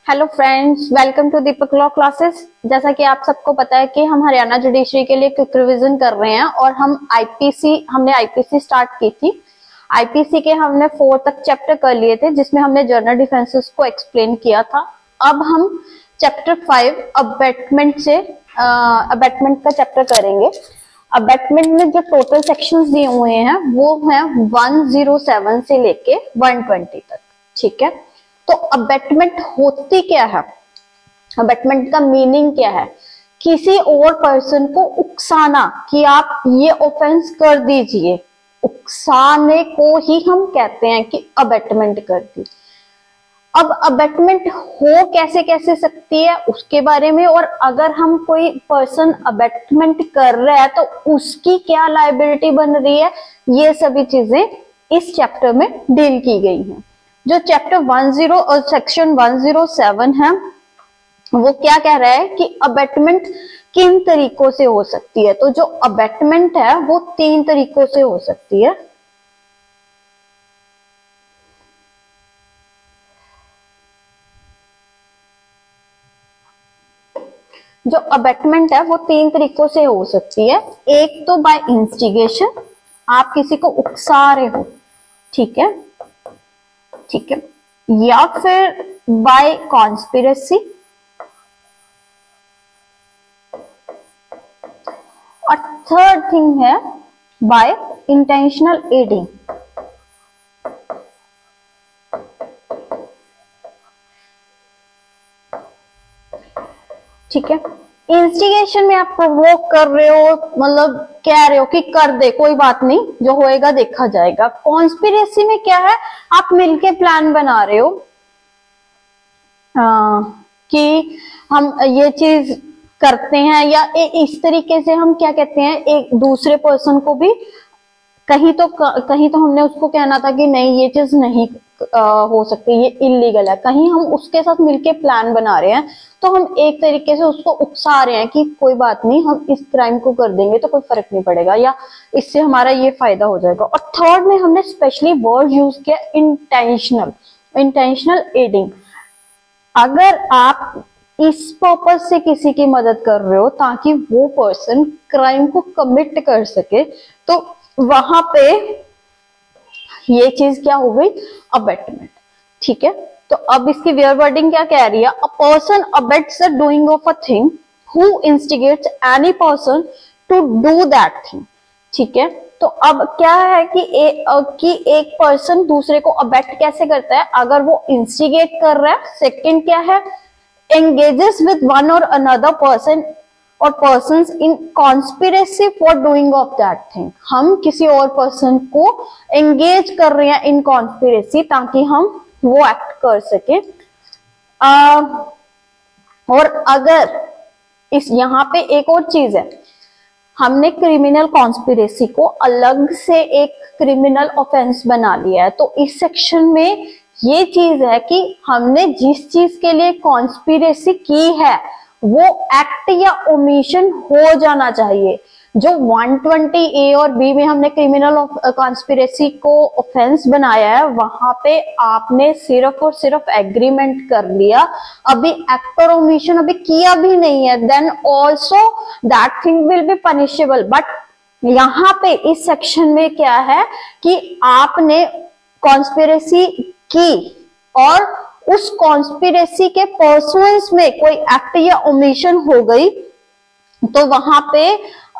Hello friends, welcome to Deepak law classes. जैसा कि आप सबको पता है कि हम हरियाणा जुडिशरी के लिए क्विक रिवीजन कर रहे हैं और हमने आईपीसी स्टार्ट की थी। आईपीसी के हमने 4 तक चैप्टर कर लिए थे, जिसमें हमने जनरल डिफेंसेस को एक्सप्लेन किया था। अब हम चैप्टर 5 अबैटमेंट का चैप्टर करेंगे। अबैटमेंट में जो टोटल सेक्शंस दिए हुए हैं वो हैं 107 से लेके 120 तक। ठीक है, तो अबैटमेंट होती क्या है, अबैटमेंट का मीनिंग क्या है? किसी और पर्सन को उकसाना कि आप ये ऑफेंस कर दीजिए, उकसाने को ही हम कहते हैं कि अबैटमेंट कर दी। अब अबैटमेंट हो कैसे कैसे सकती है उसके बारे में, और अगर हम कोई पर्सन अबैटमेंट कर रहा है तो उसकी क्या लायबिलिटी बन रही है, ये सभी चीजें इस चैप्टर में डील की गई हैं। जो चैप्टर 10 और सेक्शन 107 है वो क्या कह रहा है कि अबैटमेंट किन तरीकों से हो सकती है। तो जो अबैटमेंट है वो 3 तरीकों से हो सकती है। जो अबैटमेंट है वो 3 तरीकों से हो सकती है। एक तो बाय इंस्टिगेशन, आप किसी को उकसा रहे हो, ठीक है, या फिर बाय कॉन्स्पिरेसी, और थर्ड थिंग है बाय इंटेंशनल एडिंग। ठीक है, इंस्टिगेशन में आप प्रोवोक कर रहे हो, मतलब कह रहे हो कि कर दे, कोई बात नहीं, जो होएगा देखा जाएगा। कॉन्स्पिरेसी में क्या है, आप मिलके प्लान बना रहे हो कि हम ये चीज करते हैं, या इस तरीके से हम क्या कहते हैं, एक दूसरे पर्सन को भी कहीं तो हमने उसको कहना था कि नहीं ये चीज नहीं हो सकती, ये इलीगल है, कहीं हम उसके साथ मिलके प्लान बना रहे हैं, तो हम एक तरीके से उसको उकसा रहे हैं कि कोई बात नहीं, हम इस क्राइम को कर देंगे तो कोई फर्क नहीं पड़ेगा, या इससे हमारा ये फायदा हो जाएगा। और थर्ड में हमने स्पेशली वर्ड यूज किया इंटेंशनल एडिंग। अगर आप इस पर्पज से किसी की मदद कर रहे हो ताकि वो पर्सन क्राइम को कमिट कर सके, तो वहां पे ये चीज क्या हो गई, अबैटमेंट। ठीक है, तो अब इसकी वेयर वर्डिंग क्या कह रही है, a person abets the doing of a thing who instigates any person to do that thing. ठीक है, तो अब क्या है कि एक पर्सन दूसरे को अबेट कैसे करता है, अगर वो इंस्टिगेट कर रहा है। सेकंड क्या है, engages with one or another person or persons in conspiracy for doing of that thing। हम किसी और पर्सन को एंगेज कर रहे हैं इन कॉन्स्पिरेसी ताकि हम वो एक्ट कर सके। और अगर इस यहाँ पे एक और चीज है, हमने क्रिमिनल कॉन्स्पिरेसी को अलग से एक क्रिमिनल ऑफेंस बना लिया है। तो इस सेक्शन में ये चीज है कि हमने जिस चीज के लिए कॉन्स्पिरेसी की है वो एक्ट या ओमिशन हो जाना चाहिए। जो 120A और B में हमने क्रिमिनल कॉन्स्पिरेसी को ऑफेंस बनाया है, वहां पे आपने सिर्फ और सिर्फ एग्रीमेंट कर लिया, अभी एक्ट और ओमिशन अभी किया भी नहीं है, then also that thing will be punishable. But यहाँ पे इस सेक्शन में क्या है कि आपने कॉन्स्पिरेसी की और उस कॉन्स्पिरेसी के परसुएंस में कोई एक्ट या ओमिशन हो गई, तो वहां पे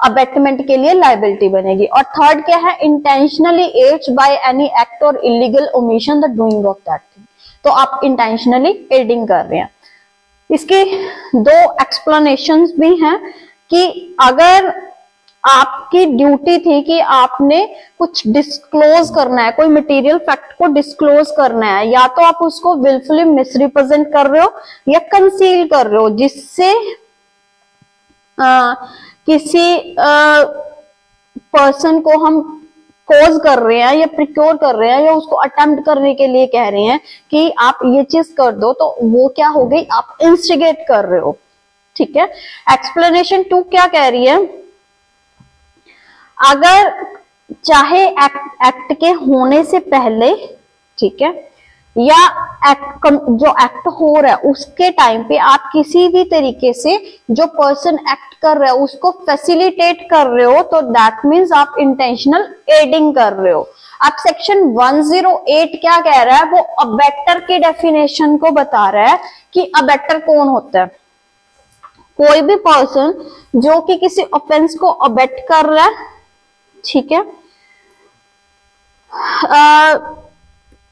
अबैटमेंट के लिए लायबिलिटी बनेगी। और थर्ड क्या है, intentionally aids by any act और illegal omission the doing of that thing. तो आप इंटेंशनली एडिंग कर रहे हैं। इसके 2 एक्सप्लेनेशंस भी हैं कि अगर आपकी ड्यूटी थी कि आपने कुछ डिस्क्लोज करना है, कोई मटेरियल फैक्ट को डिस्क्लोज करना है, या तो आप उसको विलफुली मिसरिप्रेजेंट कर रहे हो या कंसील कर रहे हो, जिससे किसी पर्सन को हम कोज कर रहे हैं या प्रिक्योर कर रहे हैं या उसको अटेम्प्ट करने के लिए कह रहे हैं कि आप ये चीज कर दो, तो वो क्या हो गई, आप इंस्टिगेट कर रहे हो। ठीक है, एक्सप्लेनेशन 2 क्या कह रही है, अगर चाहे एक्ट के होने से पहले, ठीक है, या एक्ट जो एक्ट हो रहा है उसके टाइम पे आप किसी भी तरीके से जो पर्सन एक्ट कर रहा है उसको फैसिलिटेट कर रहे हो, तो दैट मीन्स आप इंटेंशनल एडिंग कर रहे हो। अब सेक्शन 108 क्या कह रहा है, वो अबेटर की डेफिनेशन को बता रहा है कि अबेटर कौन होता है। कोई भी पर्सन जो कि किसी ऑफेंस को अबेट कर रहा है, ठीक है,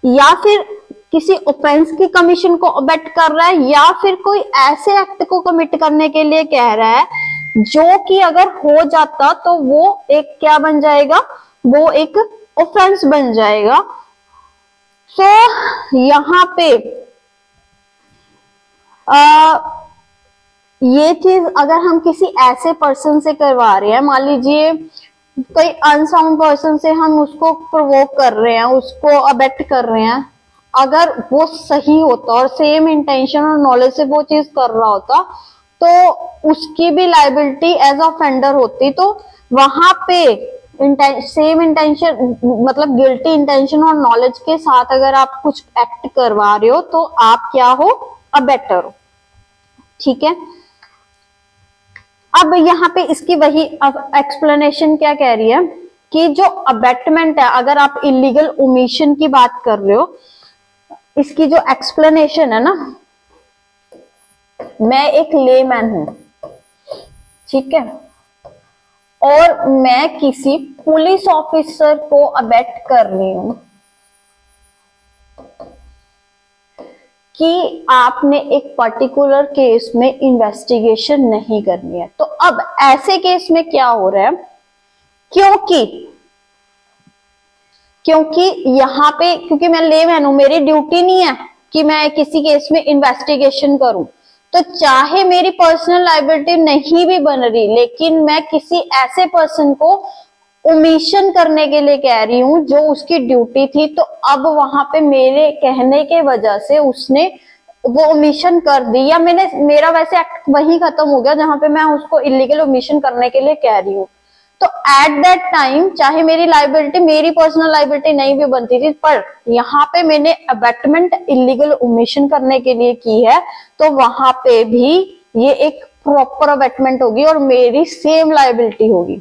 या फिर किसी ऑफेंस की कमीशन को अबेट कर रहा है, या फिर कोई ऐसे एक्ट को कमिट करने के लिए कह रहा है जो कि अगर हो जाता तो वो एक क्या बन जाएगा, वो एक ऑफेंस बन जाएगा। सो यहां पे ये चीज अगर हम किसी ऐसे पर्सन से करवा रहे हैं, मान लीजिए कोई अनसाउंड पर्सन से हम उसको प्रोवोक कर रहे हैं, उसको अबेट कर रहे हैं, अगर वो सही होता और सेम इंटेंशन और नॉलेज से वो चीज कर रहा होता तो उसकी भी लाइबिलिटी एज ऑफेंडर होती। तो वहां पे सेम इंटेंशन मतलब गिल्टी इंटेंशन और नॉलेज के साथ अगर आप कुछ एक्ट करवा रहे हो तो आप क्या हो, अबेटर हो, ठीक है। अब यहाँ पे इसकी वही एक्सप्लेनेशन क्या कह रही है कि जो अबेटमेंट है, अगर आप इलीगल ओमिशन की बात कर रहे हो, इसकी जो एक्सप्लेनेशन है ना, मैं एक लेमैन हूं, ठीक है, और मैं किसी पुलिस ऑफिसर को अबेट कर रही हूं कि आपने एक पर्टिकुलर केस में इन्वेस्टिगेशन नहीं करनी है। तो अब ऐसे केस में क्या हो रहा है, क्योंकि यहां पे क्योंकि मैं लेमैन हूं, मेरी ड्यूटी नहीं है कि मैं किसी केस में इन्वेस्टिगेशन करूं, तो चाहे मेरी पर्सनल लायबिलिटी नहीं भी बन रही, लेकिन मैं किसी ऐसे पर्सन को ओमिशन करने के लिए कह रही हूं जो उसकी ड्यूटी थी, तो अब वहां पे मेरे कहने के वजह से उसने वो ओमिशन कर दी, या मेरा वैसे एक्ट वही खत्म हो गया जहां पे मैं उसको इलीगल ओमिशन करने के लिए कह रही हूं। तो एट दैट टाइम चाहे मेरी लाइबिलिटी, मेरी पर्सनल लाइबिलिटी नहीं भी बनती थी, पर यहाँ पे मैंने अबेटमेंट इलीगल ओमिशन करने के लिए की है, तो वहां पे भी ये एक प्रॉपर अबेटमेंट होगी और मेरी सेम लाइबिलिटी होगी।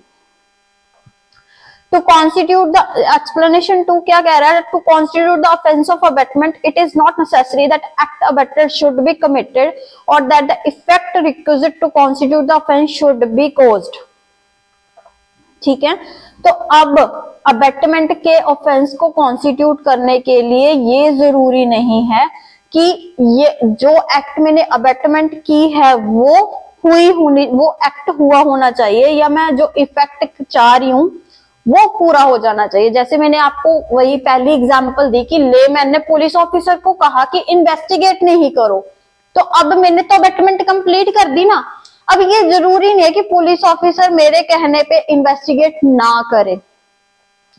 To constitute the explanation 2 क्या कह रहा है, to constitute the offense of abatement it is not necessary that act abetted should be committed or that the effect requisite to constitute the offense should be caused, ठीक है। तो अब abetment के offence को कॉन्स्टिट्यूट करने के लिए ये जरूरी नहीं है कि ये जो एक्ट मैंने अबेटमेंट की है वो वो एक्ट हुआ होना चाहिए, या मैं जो इफेक्ट चाह रही हूं वो पूरा हो जाना चाहिए। जैसे मैंने आपको वही पहली एग्जांपल दी कि लेमैन ने पुलिस ऑफिसर को कहा कि इन्वेस्टिगेट नहीं करो, तो अब मैंने तो अबेटमेंट कंप्लीट कर दी ना। अब ये जरूरी नहीं है कि पुलिस ऑफिसर मेरे कहने पे इन्वेस्टिगेट ना करे,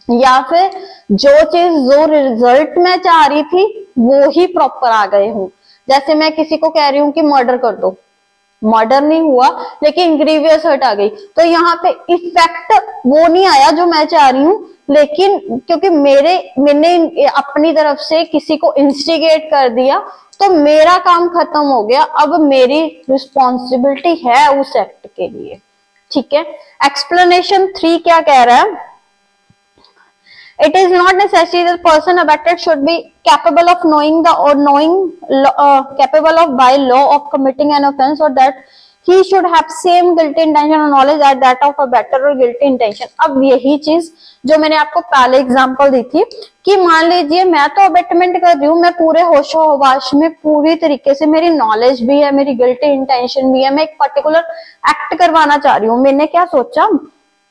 या फिर जो चीज जो रिजल्ट मैं चाह रही थी वो ही प्रॉपर आ गए हूं। जैसे मैं किसी को कह रही हूं कि मर्डर कर दो, मर्डर नहीं हुआ लेकिन ग्रीवियस हर्ट आ गई, तो यहाँ पे इफेक्ट वो नहीं आया जो मैं चाह रही हूँ, लेकिन क्योंकि मैंने अपनी तरफ से किसी को इंस्टिगेट कर दिया तो मेरा काम खत्म हो गया, अब मेरी रिस्पॉन्सिबिलिटी है उस एक्ट के लिए, ठीक है। एक्सप्लेनेशन 3 क्या कह रहा है, it is not necessary that person abetted should be capable of knowing capable of by law of committing an offense, or that he should have same guilty intention or knowledge as that of abetter or guilty intention। अब यही चीज जो मैंने आपको पहले example दी थी कि मान लीजिए मैं तो अबेटमेंट कर रही हूँ, मैं पूरे होशो हवाश में पूरी तरीके से मेरी नॉलेज भी है, मेरी गिल्टी इंटेंशन भी है, मैं एक पर्टिकुलर एक्ट करवाना चाह रही हूँ। मैंने क्या सोचा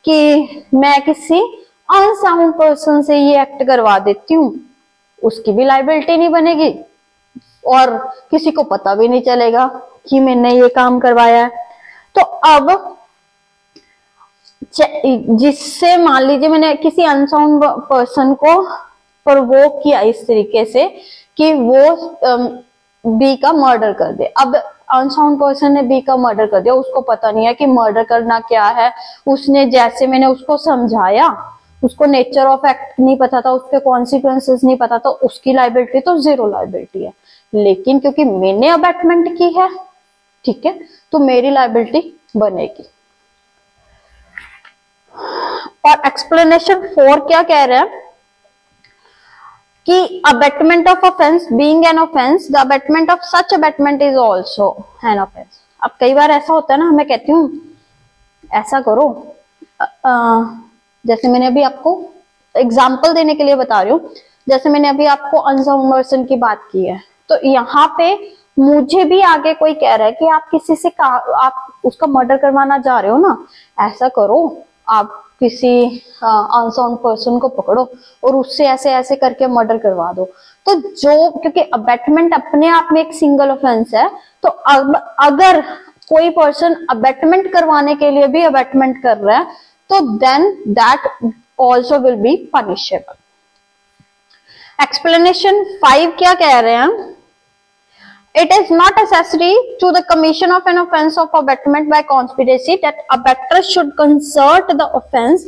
कि मैं किसी अनसाउंड पर्सन से ये एक्ट करवा देती हूँ, उसकी भी लाइबिलिटी नहीं बनेगी और किसी को पता भी नहीं चलेगा कि मैंने ये काम करवाया है। तो अब जिससे मान लीजिए मैंने किसी अनसाउंड पर्सन को प्रोवोक किया इस तरीके से कि वो बी का मर्डर कर दे। अब अनसाउंड पर्सन ने बी का मर्डर कर दिया, उसको पता नहीं है कि मर्डर करना क्या है, उसने जैसे मैंने उसको समझाया उसको नेचर ऑफ एक्ट नहीं पता था, उसके कॉन्सिक्वेंसेस नहीं पता था, उसकी लाइबिलिटी तो जीरो लाइबिलिटी है। लेकिन क्योंकि मैंने अबेटमेंट की है, ठीक है, तो मेरी लाइबिलिटी बनेगी। और एक्सप्लेनेशन 4 क्या कह रहे हैं कि abetment of offence being an offence, the abetment of such abetment is also an offence. अब कई बार ऐसा होता है ना, मैं कहती हूँ ऐसा करो, जैसे मैंने अभी आपको एग्जाम्पल देने के लिए बता रही हूँ, जैसे मैंने अभी आपको अनसाउंड पर्सन की बात की है, तो यहाँ पे मुझे भी आगे कोई कह रहा है कि आप किसी से आप उसका मर्डर करवाना जा रहे हो ना, ऐसा करो, आप किसी अनसाउंड पर्सन को पकड़ो और उससे ऐसे ऐसे करके मर्डर करवा दो। तो जो, क्योंकि अबेटमेंट अपने आप में एक सिंगल ऑफेंस है, तो अब अगर कोई पर्सन अबेटमेंट करवाने के लिए भी अबेटमेंट कर रहा है, तो then that also will be punishable. Explanation 5 क्या कह रहे हैं, it is not necessary to the commission of an offense of abetment by conspiracy that abettor should concert the offense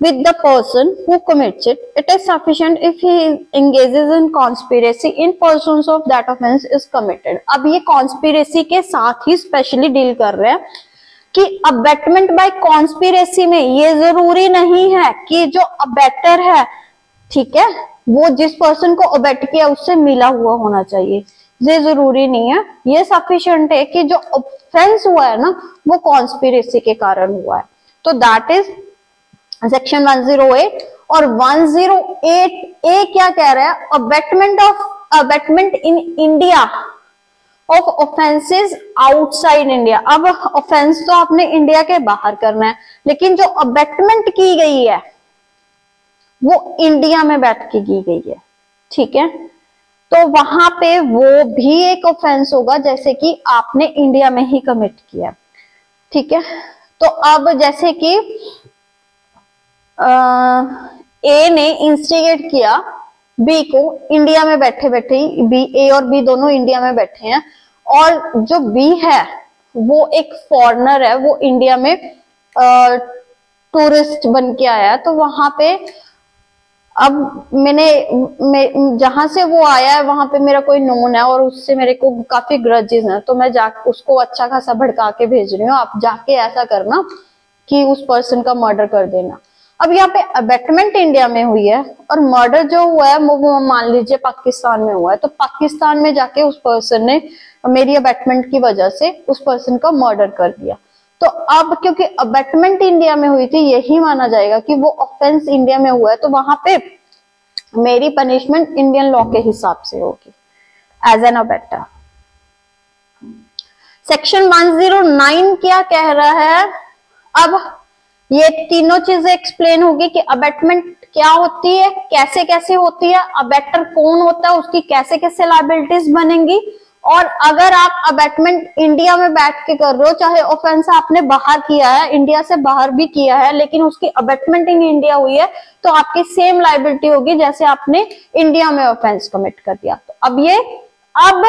with the person who commits it. It is sufficient if he engages in conspiracy in pursuance of that offense is committed. अब ये conspiracy के साथ ही specially deal कर रहे हैं कि abetment bye conspiracy में ये जरूरी नहीं है कि जो अबेटर है, ठीक है, वो जिस पर्सन को अबेट किया उससे मिला हुआ होना चाहिए, ये जरूरी नहीं है। ये सफिशिएंट है कि जो ऑफेंस हुआ है ना वो कॉन्स्पिरेसी के कारण हुआ है। तो दैट इज सेक्शन 108। और 108 ए क्या कह रहा है, abetment in India of offences outside India. अब ऑफेंस तो आपने इंडिया के बाहर करना है, लेकिन जो अबेटमेंट की गई है वो इंडिया में बैठ के की गई है, ठीक है, तो वहां पे वो भी एक ऑफेंस होगा जैसे कि आपने इंडिया में ही कमिट किया, ठीक है। तो अब जैसे कि ए ने इंस्टिगेट किया बी को, इंडिया में बैठे बैठे ही बी, ए और बी दोनों इंडिया में बैठे हैं, और जो बी है वो एक फॉरेनर है, वो इंडिया में टूरिस्ट बन के आया है। तो वहां पे अब जहां से वो आया है वहां पे मेरा कोई नोन है और उससे मेरे को काफी ग्रजेस हैं, तो मैं उसको अच्छा खासा भड़का के भेज रही हूँ, आप जाके ऐसा करना कि उस पर्सन का मर्डर कर देना। अब यहाँ पे अबेटमेंट इंडिया में हुई है और मर्डर जो हुआ है वो मान लीजिए पाकिस्तान में हुआ है, तो पाकिस्तान में जाके उस पर्सन ने मेरी अबेटमेंट की वजह से उस पर्सन का मर्डर कर दिया। तो अब क्योंकि अबेटमेंट इंडिया में हुई थी, यही माना जाएगा कि वो ऑफेंस इंडिया में हुआ है, तो वहां पे मेरी पनिशमेंट इंडियन लॉ के हिसाब से होगी एज एन अबेटर। सेक्शन 109 क्या कह रहा है, अब ये तीनों चीजें एक्सप्लेन होगी कि अबेटमेंट क्या होती है, कैसे कैसे होती है, अबेटर कौन होता है, उसकी कैसे कैसे लायबिलिटीज बनेंगी, और अगर आप अबेटमेंट इंडिया में बैठ के कर रहे हो, चाहे ऑफेंस आपने बाहर किया है, इंडिया से बाहर भी किया है, लेकिन उसकी अबेटमेंट इन इंडिया हुई है, तो आपकी सेम लायबिलिटी होगी जैसे आपने इंडिया में ऑफेंस कमिट कर दिया। तो अब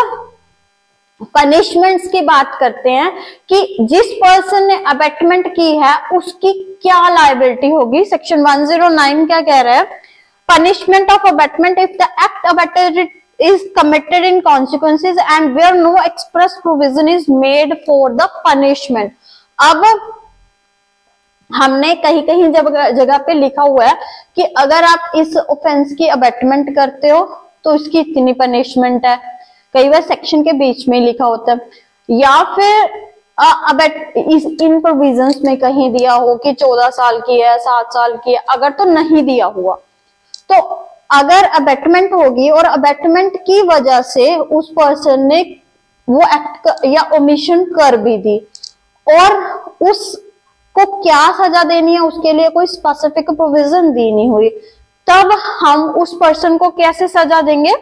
पनिशमेंट्स की बात करते हैं कि जिस पर्सन ने अबेटमेंट की है उसकी क्या लायबिलिटी होगी। सेक्शन 109 क्या कह रहा है, punishment of abetment if the act abetted is committed in consequences and where no express provision is made for the punishment। अब हमने कहीं कहीं जगह पे लिखा हुआ है कि अगर आप इस ऑफेंस की अबेटमेंट करते हो तो इसकी इतनी पनिशमेंट है, कई बार सेक्शन के बीच में लिखा होता है, या फिर इन प्रोविजंस में कहीं दिया हो कि 14 साल की है, 7 साल की है, अगर तो नहीं दिया हुआ, तो अगर अबेटमेंट होगी और अबेटमेंट की वजह से उस पर्सन ने वो एक्ट या ओमिशन कर भी दी और उसको क्या सजा देनी है उसके लिए कोई स्पेसिफिक प्रोविजन दी नहीं हुई, तब हम उस पर्सन को कैसे सजा देंगे,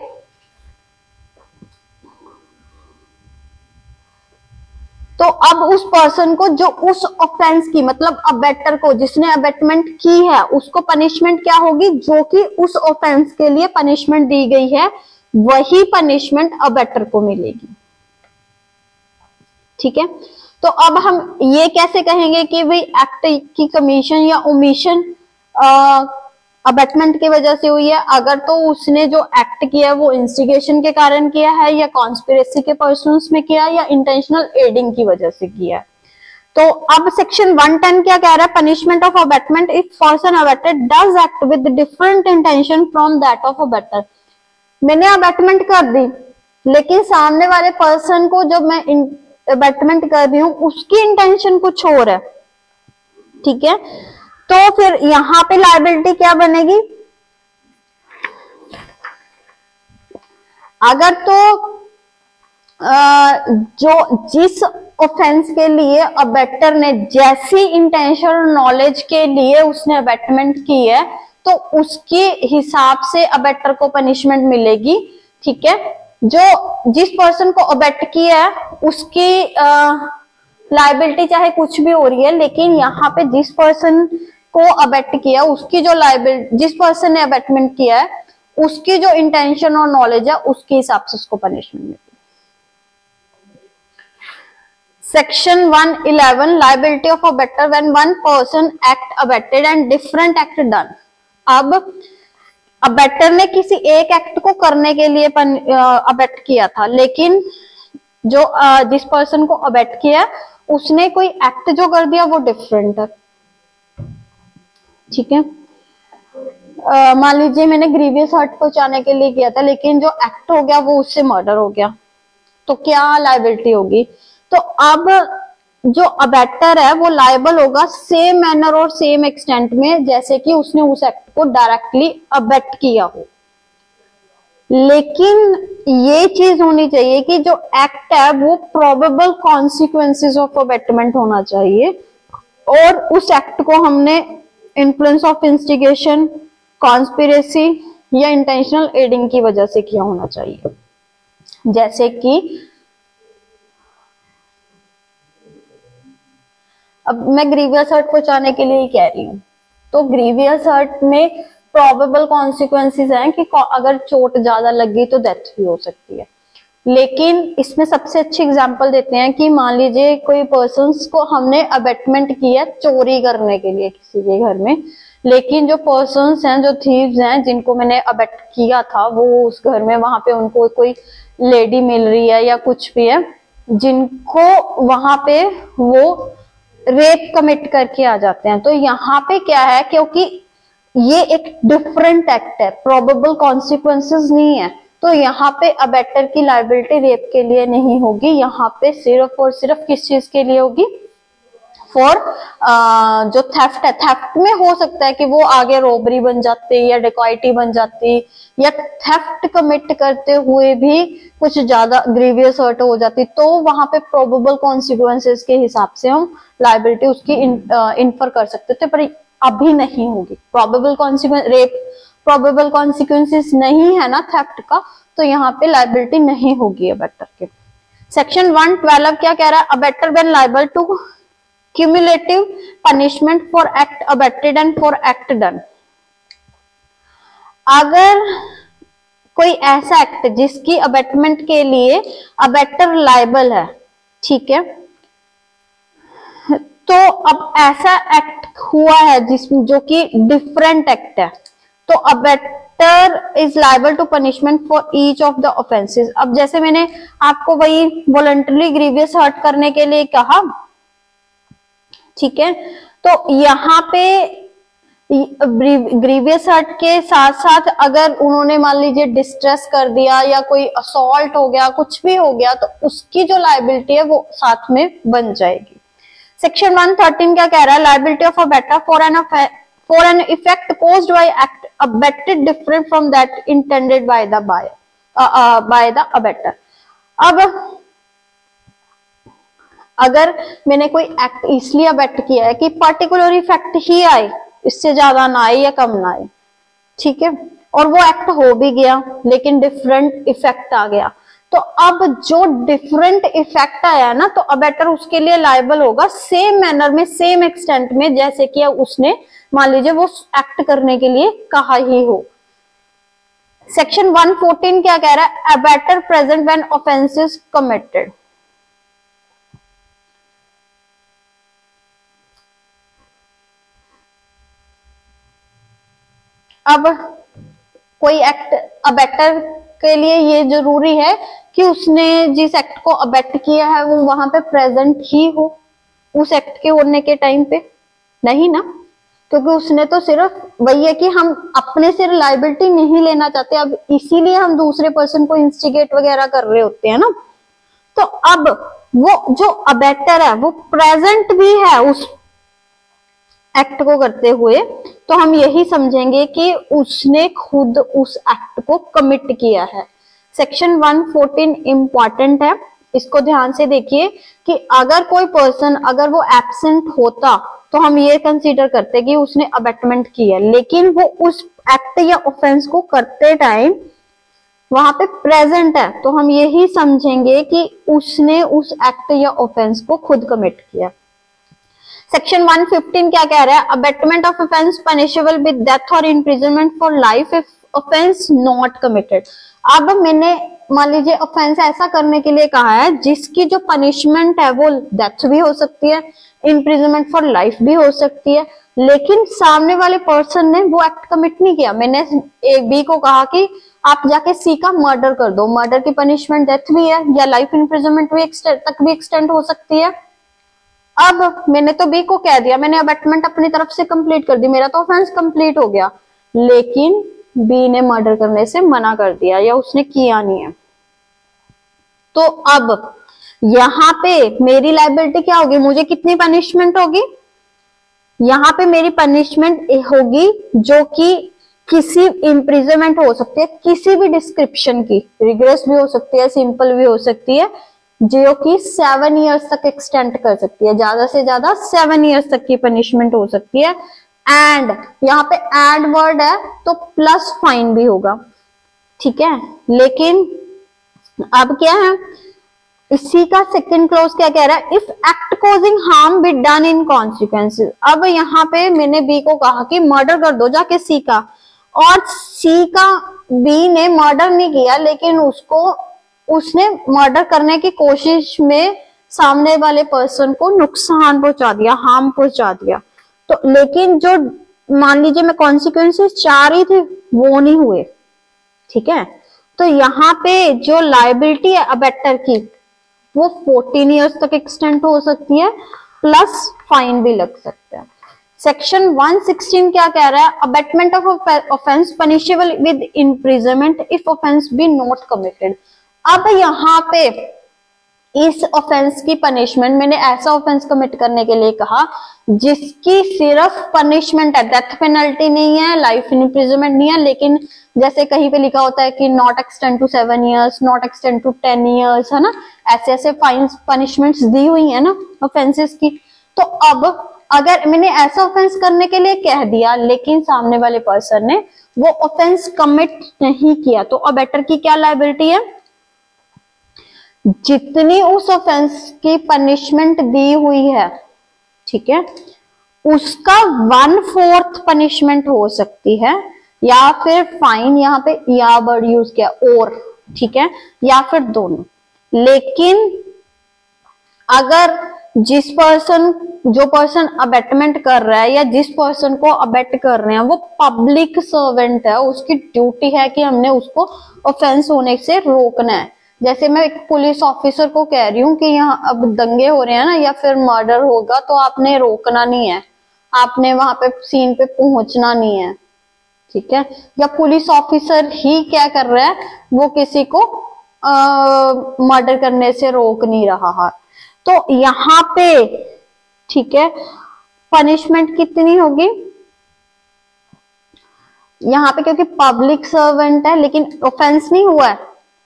तो अब उस पर्सन को जो उस ऑफेंस की, मतलब अबेटर को जिसने अबेटमेंट की है, उसको पनिशमेंट क्या होगी, जो कि उस ऑफेंस के लिए पनिशमेंट दी गई है वही पनिशमेंट अबेटर को मिलेगी, ठीक है। तो अब हम ये कैसे कहेंगे कि भाई एक्ट की कमीशन या ओमिशन अबेटमेंट की वजह से हुई है। अगर तो उसने जो एक्ट किया है वो इंस्टिगेशन के कारण किया है, या कॉन्स्पिरेसी के पर्सन्स में किया, या इंटेंशनल एडिंग की वजह से किया है। तो अब सेक्शन 110 क्या कह रहा है, punishment of abetment if person abetted does act with different intention from that of abettor. मैंने अबेटमेंट कर दी, लेकिन सामने वाले पर्सन को जब मैं अबेटमेंट कर रही हूं उसकी इंटेंशन कुछ और है, ठीक है, तो फिर यहां पे लायबिलिटी क्या बनेगी, अगर तो जो जिस ऑफेंस के लिए अबेटर ने जैसी इंटेंशन और नॉलेज के लिए उसने अबेटमेंट की है, तो उसके हिसाब से अबेटर को पनिशमेंट मिलेगी, ठीक है। जो जिस पर्सन को अबेट किया है उसकी लाइबिलिटी चाहे कुछ भी हो रही है, लेकिन यहाँ पे जिस पर्सन को अबेट किया उसकी जो लाइबिलिटी, जिस पर्सन ने अबेटमेंट किया है उसकी जो इंटेंशन और नॉलेज है उसके हिसाब से उसको पनिशमेंट मिलेगी। Section 111 liability of abettor when one person act abetted and different act done. अब अबेटर ने किसी एक एक्ट को करने के लिए अबेट किया था, लेकिन जो जिस पर्सन को अबेट किया उसने कोई एक्ट जो कर दिया वो डिफरेंट है, ठीक है। मान लीजिए मैंने ग्रीवियस हर्ट पहुंचाने के लिए किया था, लेकिन जो एक्ट हो गया वो उससे मर्डर हो गया, तो क्या लाइबिलिटी होगी, तो अब जो अबेटर है वो लायबल होगा सेम मैनर और सेम एक्सटेंट में जैसे कि उसने उस एक्ट को डायरेक्टली अबेट किया हो। लेकिन ये चीज होनी चाहिए कि जो एक्ट है वो प्रोबेबल कॉन्सिक्वेंसेस ऑफ अबेटमेंट होना चाहिए, और उस एक्ट को हमने इन्फ्लुएंस ऑफ इंस्टिगेशन, कॉन्स्पिरेसी या इंटेंशनल एडिंग की वजह से किया होना चाहिए। जैसे कि अब मैं ग्रीवियस हर्ट पहुंचाने के लिए ही कह रही हूं, तो ग्रीवियस हर्ट में प्रोबेबल कॉन्सिक्वेंसेस हैं कि अगर चोट ज्यादा लग गई तो डेथ भी हो सकती है। लेकिन इसमें सबसे अच्छी एग्जांपल देते हैं कि मान लीजिए कोई पर्सन्स को हमने अबेटमेंट किया चोरी करने के लिए किसी के घर में, लेकिन जो पर्सन्स हैं, जो थीव्स हैं, जिनको मैंने अबेट किया था वो उस घर में वहां पे उनको कोई लेडी मिल रही है या कुछ भी है, जिनको वहां पे वो रेप कमिट करके आ जाते हैं। तो यहाँ पे क्या है, क्योंकि ये एक डिफरेंट एक्ट है, प्रोबेबल कॉन्सिक्वेंसेस नहीं है, तो यहाँ पे अबेटर की लाइबिलिटी रेप के लिए नहीं होगी, यहाँ पे सिर्फ और सिर्फ किस चीज के लिए होगी, फॉर जो थेफ्ट है। थेफ्ट में हो सकता है कि वो आगे रॉबरी बन जाती या डिकॉइटी बन जाती, या थेफ्ट कमिट करते हुए भी कुछ ज्यादा ग्रीवियस हर्ट हो जाती, तो वहां पे प्रोबेबल कॉन्सिक्वेंसेस के हिसाब से हम लाइबिलिटी उसकी इन्फर कर सकते थे, पर अभी नहीं होगी। Probable consequence, rape probable consequences नहीं है ना थेफ्ट का, तो यहाँ पे लाइबिलिटी नहीं होगी अबेटर के। सेक्शन 112 क्या कह रहा है, abettor when liable to cumulative punishment for act abetted and for act done. अगर कोई ऐसा एक्ट जिसकी अबेटमेंट के लिए अबेटर लायबल है, ठीक है, तो अब ऐसा एक्ट हुआ है जिसमें जो कि डिफरेंट एक्ट है, तो abettor is liable to punishment for each of the offences. अब जैसे मैंने आपको वही वॉलंटरली ग्रीवियस हर्ट करने के लिए कहा, ठीक है, तो यहाँ पे ग्रीवियस हर्ट के साथ साथ अगर उन्होंने मान लीजिए डिस्ट्रेस कर दिया या कोई असॉल्ट हो गया, कुछ भी हो गया, तो उसकी जो लायबिलिटी है वो साथ में बन जाएगी। सेक्शन 113 क्या कह रहा है, liability of abettor for an effect caused by act abetted different from that intended by the abettor. अब अगर मैंने कोई एक्ट इसलिए अबेट किया है कि पर्टिकुलर इफेक्ट ही आए, इससे ज्यादा ना आए या कम ना आए, ठीक है, और वो एक्ट हो भी गया लेकिन डिफरेंट इफेक्ट आ गया, तो अब जो डिफरेंट इफेक्ट आया ना, तो अबेटर उसके लिए लायबल होगा सेम मैनर में, सेम एक्सटेंट में, जैसे कि उसने मान लीजिए वो एक्ट करने के लिए कहा ही हो। सेक्शन 114 क्या कह रहा है, abettor present when offences committed. अब कोई एक्ट अबेटर के लिए ये जरूरी है कि उसने जिस एक्ट को अबेट किया है वो वहां पे प्रेजेंट ही हो उस एक्ट के होने के टाइम पे, नहीं ना, क्योंकि उसने तो सिर्फ वही है कि हम अपने से लाइबिलिटी नहीं लेना चाहते, अब इसीलिए हम दूसरे पर्सन को इंस्टिगेट वगैरह कर रहे होते हैं ना। तो अब वो जो अबेटर है वो प्रेजेंट भी है उस एक्ट को करते हुए, तो हम यही समझेंगे कि उसने खुद उस एक्ट को कमिट किया है। सेक्शन 114 इंपॉर्टेंट है, इसको ध्यान से देखिए कि अगर कोई पर्सन अगर वो एब्सेंट होता तो हम ये कंसीडर करते कि उसने अबेटमेंट किया, लेकिन वो उस एक्ट या ऑफेंस को करते टाइम वहां पे प्रेजेंट है, तो हम यही समझेंगे कि उसने उस एक्ट या ऑफेंस को खुद कमिट किया। सेक्शन 115 क्या कह रहा है? Abetment of offence punishable with death और imprisonment for life if offence not committed. अब मैंने मान लीजिए ऑफेंस ऐसा करने के लिए कहा है जिसकी जो पनिशमेंट है वो डेथ भी हो सकती है, इम्प्रिजनमेंट फॉर लाइफ भी हो सकती है, लेकिन सामने वाले पर्सन ने वो एक्ट कमिट नहीं किया। मैंने एक बी को कहा कि आप जाके सी का मर्डर कर दो, मर्डर की पनिशमेंट डेथ भी है या लाइफ इम्प्रिजनमेंट भी तक भी एक्सटेंड हो सकती है। अब मैंने तो बी को कह दिया, मैंने अबेटमेंट अपनी तरफ से कंप्लीट कर दी, मेरा तो ऑफेंस कंप्लीट हो गया, लेकिन बी ने मर्डर करने से मना कर दिया या उसने किया नहीं है। तो अब यहां पे मेरी लायबिलिटी क्या होगी? मुझे कितनी पनिशमेंट होगी? यहां पे मेरी पनिशमेंट होगी जो कि किसी इम्प्रिजनमेंट हो सकती है, किसी भी डिस्क्रिप्शन की, रिग्रेस भी हो सकती है, सिंपल भी हो सकती है, जो कि 7 इयर्स तक एक्सटेंड कर सकती है, ज्यादा से ज्यादा 7 इयर्स तक की पनिशमेंट हो सकती है। एंड यहाँ पे एड वर्ड है तो प्लस फाइन भी होगा, ठीक है। लेकिन अब क्या है, इसी का सेकंड क्लॉज क्या कह रहा है? If act causing harm be done in consequences. अब यहाँ पे मैंने बी को कहा कि मर्डर कर दो जाके सी का, और सी का बी ने मर्डर नहीं किया, लेकिन उसने मर्डर करने की कोशिश में सामने वाले पर्सन को नुकसान पहुंचा दिया, हार्म पहुंचा दिया। तो लेकिन जो मान लीजिए मैं कॉन्सिक्वेंसेस चाह रही थी वो नहीं हुए, ठीक है। तो यहाँ पे जो लायबिलिटी है अबेटर की वो 14 इयर्स तक एक्सटेंड हो सकती है, प्लस फाइन भी लग सकता है। सेक्शन 116 क्या कह रहा है? Abetment of offence punishable with imprisonment if offence be not committed. अब यहाँ पे इस ऑफेंस की पनिशमेंट, मैंने ऐसा ऑफेंस कमिट करने के लिए कहा जिसकी सिर्फ पनिशमेंट है, डेथ पेनल्टी नहीं है, लाइफ इम्प्रिजनमेंट नहीं है, लेकिन जैसे कहीं पे लिखा होता है कि not extend to 7 years, not extend to 10 years, है ना, ऐसे ऐसे फाइन पनिशमेंट्स दी हुई है ना ऑफेंसेस की। तो अब अगर मैंने ऐसा ऑफेंस करने के लिए कह दिया लेकिन सामने वाले पर्सन ने वो ऑफेंस कमिट नहीं किया, तो अबेटर की क्या लायबिलिटी है? जितनी उस ऑफेंस की पनिशमेंट दी हुई है, ठीक है, उसका 1/4 पनिशमेंट हो सकती है, या फिर फाइन, यहाँ पे या वर्ड यूज किया और, ठीक है, या फिर दोनों। लेकिन अगर जो पर्सन अबेटमेंट कर रहा है या जिस पर्सन को अबेट कर रहे हैं वो पब्लिक सर्वेंट है, उसकी ड्यूटी है कि हमने उसको ऑफेंस होने से रोकना है। जैसे मैं एक पुलिस ऑफिसर को कह रही हूँ कि यहाँ अब दंगे हो रहे हैं ना या फिर मर्डर होगा, तो आपने रोकना नहीं है, आपने वहां पे सीन पे पहुंचना नहीं है, ठीक है। या पुलिस ऑफिसर ही क्या कर रहा है, वो किसी को मर्डर करने से रोक नहीं रहा है। तो यहाँ पे, ठीक है, पनिशमेंट कितनी होगी यहाँ पे? क्योंकि पब्लिक सर्वेंट है लेकिन ऑफेंस नहीं हुआ है,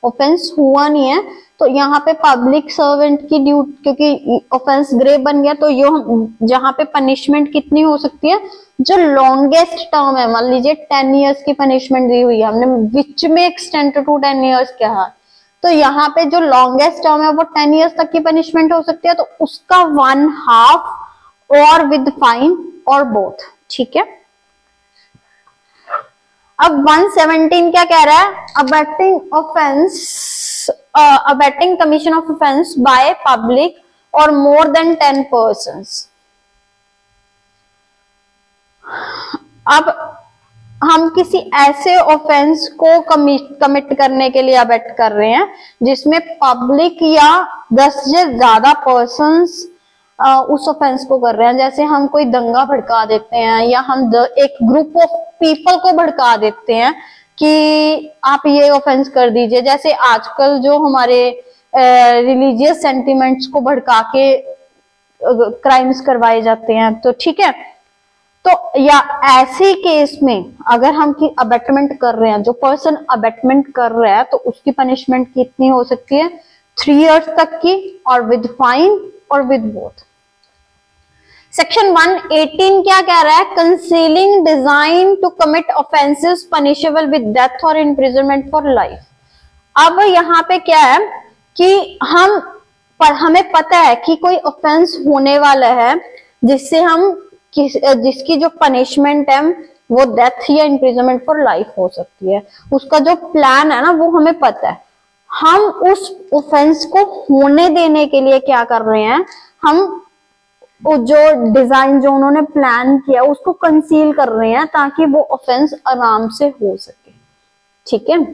ऑफेंस हुआ नहीं है, तो यहाँ पे पब्लिक सर्वेंट की ड्यूटी, क्योंकि ऑफेंस ग्रे बन गया, तो जहाँ पे पनिशमेंट कितनी हो सकती है? जो लॉन्गेस्ट टर्म है, मान लीजिए 10 इयर्स की पनिशमेंट दी हुई है, हमने विच में एक्सटेंड टू 10 इयर्स कहा, तो यहाँ पे जो लॉन्गेस्ट टर्म है वो 10 इयर्स तक की पनिशमेंट हो सकती है, तो उसका 1/2 और विद फाइन और बोथ, ठीक है। अब 117 क्या कह रहा है? Abetting commission of offence by public और मोर देन 10 पर्सन्स। अब हम किसी ऐसे ऑफेंस को कमिट करने के लिए अबेट कर रहे हैं जिसमें पब्लिक या 10 से ज्यादा पर्सन्स उस ऑफेंस को कर रहे हैं। जैसे हम कोई दंगा भड़का देते हैं या हम एक ग्रुप ऑफ पीपल को भड़का देते हैं कि आप ये ऑफेंस कर दीजिए। जैसे आजकल जो हमारे रिलीजियस सेंटिमेंट्स को भड़का के क्राइम्स करवाए जाते हैं, तो ठीक है। तो या ऐसे केस में अगर हम की अबेटमेंट कर रहे हैं, जो पर्सन अबेटमेंट कर रहा है, तो उसकी पनिशमेंट कितनी हो सकती है? 3 years तक की, और विद फाइन और विद बोथ। सेक्शन 118 क्या कह रहा है? Concealing design to commit offences punishable with death और इम्प्रिजनमेंट फॉर लाइफ। अब यहाँ पे क्या है कि हमें पता है कि कोई ऑफेंस होने वाला है जिससे जिसकी जो पनिशमेंट है वो डेथ या इम्प्रिजनमेंट फॉर लाइफ हो सकती है। उसका जो प्लान है ना वो हमें पता है। हम उस ऑफेंस को होने देने के लिए क्या कर रहे हैं? हम जो डिजाइन जो उन्होंने प्लान किया उसको कंसील कर रहे हैं ताकि वो ऑफेंस आराम से हो सके, ठीक है।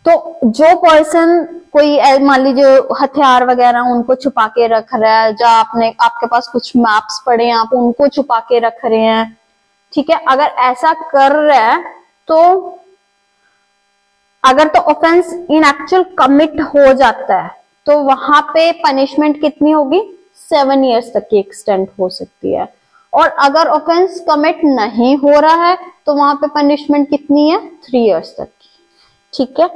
तो जो पर्सन कोई मान लीजिए हथियार वगैरह उनको छुपा के रख रहा है, या आपके पास कुछ मैप्स पड़े हैं आप उनको छुपा के रख रहे हैं, ठीक है। अगर ऐसा कर रहा है तो अगर तो ऑफेंस इन एक्चुअल कमिट हो जाता है तो वहां पे पनिशमेंट कितनी होगी? 7 years तक की एक्सटेंड हो सकती है। और अगर ऑफेंस कमिट नहीं हो रहा है तो वहां पे पनिशमेंट कितनी है? 3 years तक की, ठीक है।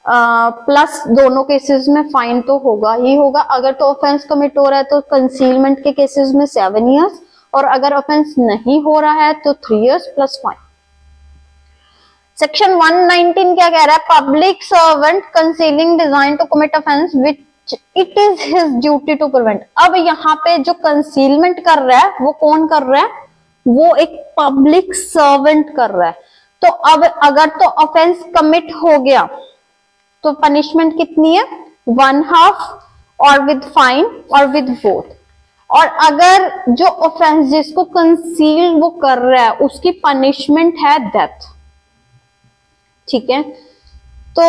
प्लस दोनों केसेस में फाइन तो होगा ही होगा। अगर तो ऑफेंस कमिट हो रहा है तो कंसीलमेंट के केसेस में 7 years, और अगर ऑफेंस नहीं हो रहा है तो 3 years प्लस फाइन। सेक्शन 119 क्या कह रहा है? Public servant concealing design to commit offence which it is his duty to prevent. अब यहाँ पे जो कंसीलमेंट कर रहा है वो कौन कर रहा है? वो एक पब्लिक सर्वेंट कर रहा है। तो अब अगर तो ऑफेंस कमिट हो गया तो पनिशमेंट कितनी है? 1/2 और विद फाइन और विद बोथ। और अगर जो ऑफेंस जिसको कंसील वो कर रहा है उसकी पनिशमेंट है डेथ, ठीक है। तो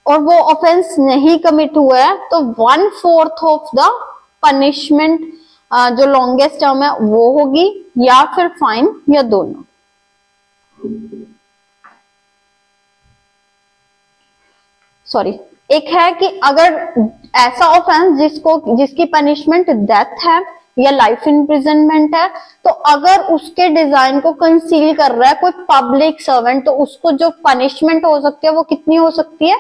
और वो ऑफेंस नहीं कमिट हुआ है तो 1/4 ऑफ द पनिशमेंट जो लॉन्गेस्ट टर्म है वो होगी, या फिर फाइन, या दोनों। सॉरी, एक है कि अगर ऐसा ऑफेंस जिसकी पनिशमेंट डेथ है या लाइफ इम्प्रिजनमेंट है, तो अगर उसके डिजाइन को कंसील कर रहा है कोई पब्लिक सर्वेंट तो उसको जो पनिशमेंट हो सकती है वो कितनी हो सकती है?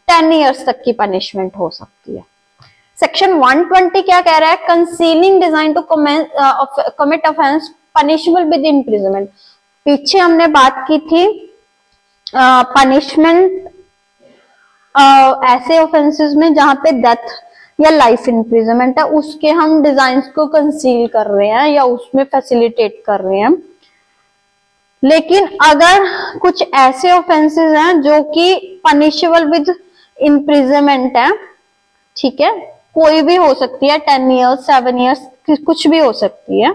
10 years तक की पनिशमेंट हो सकती है। सेक्शन 120 क्या कह रहा है? Concealing design to commit offence punishable with imprisonment. पीछे हमने बात की थी पनिशमेंट ऐसे ऑफेंसेस में जहां पे डेथ या लाइफ इम्प्रिजनमेंट है, उसके हम डिजाइन्स को कंसील कर रहे हैं या उसमें फैसिलिटेट कर रहे हैं। लेकिन अगर कुछ ऐसे ऑफेंसेस हैं जो कि पनिशेबल विद इम्प्रिजनमेंट है, ठीक है, कोई भी हो सकती है, 10 years 7 years कुछ भी हो सकती है,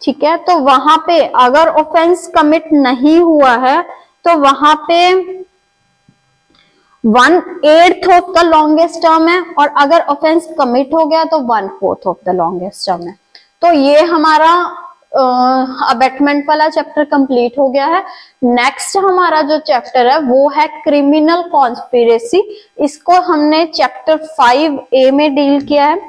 ठीक है। तो वहां पे अगर ऑफेंस कमिट नहीं हुआ है तो वहां पे 1/8 ऑफ द लॉन्गेस्ट टर्म है, और अगर ऑफेंस कमिट हो गया तो 1/4 ऑफ द लॉन्गेस्ट टर्म है। तो ये हमारा अबेटमेंट वाला चैप्टर कंप्लीट हो गया है। नेक्स्ट हमारा जो चैप्टर है वो है क्रिमिनल कॉन्स्पिरेसी। इसको हमने चैप्टर 5A में डील किया है।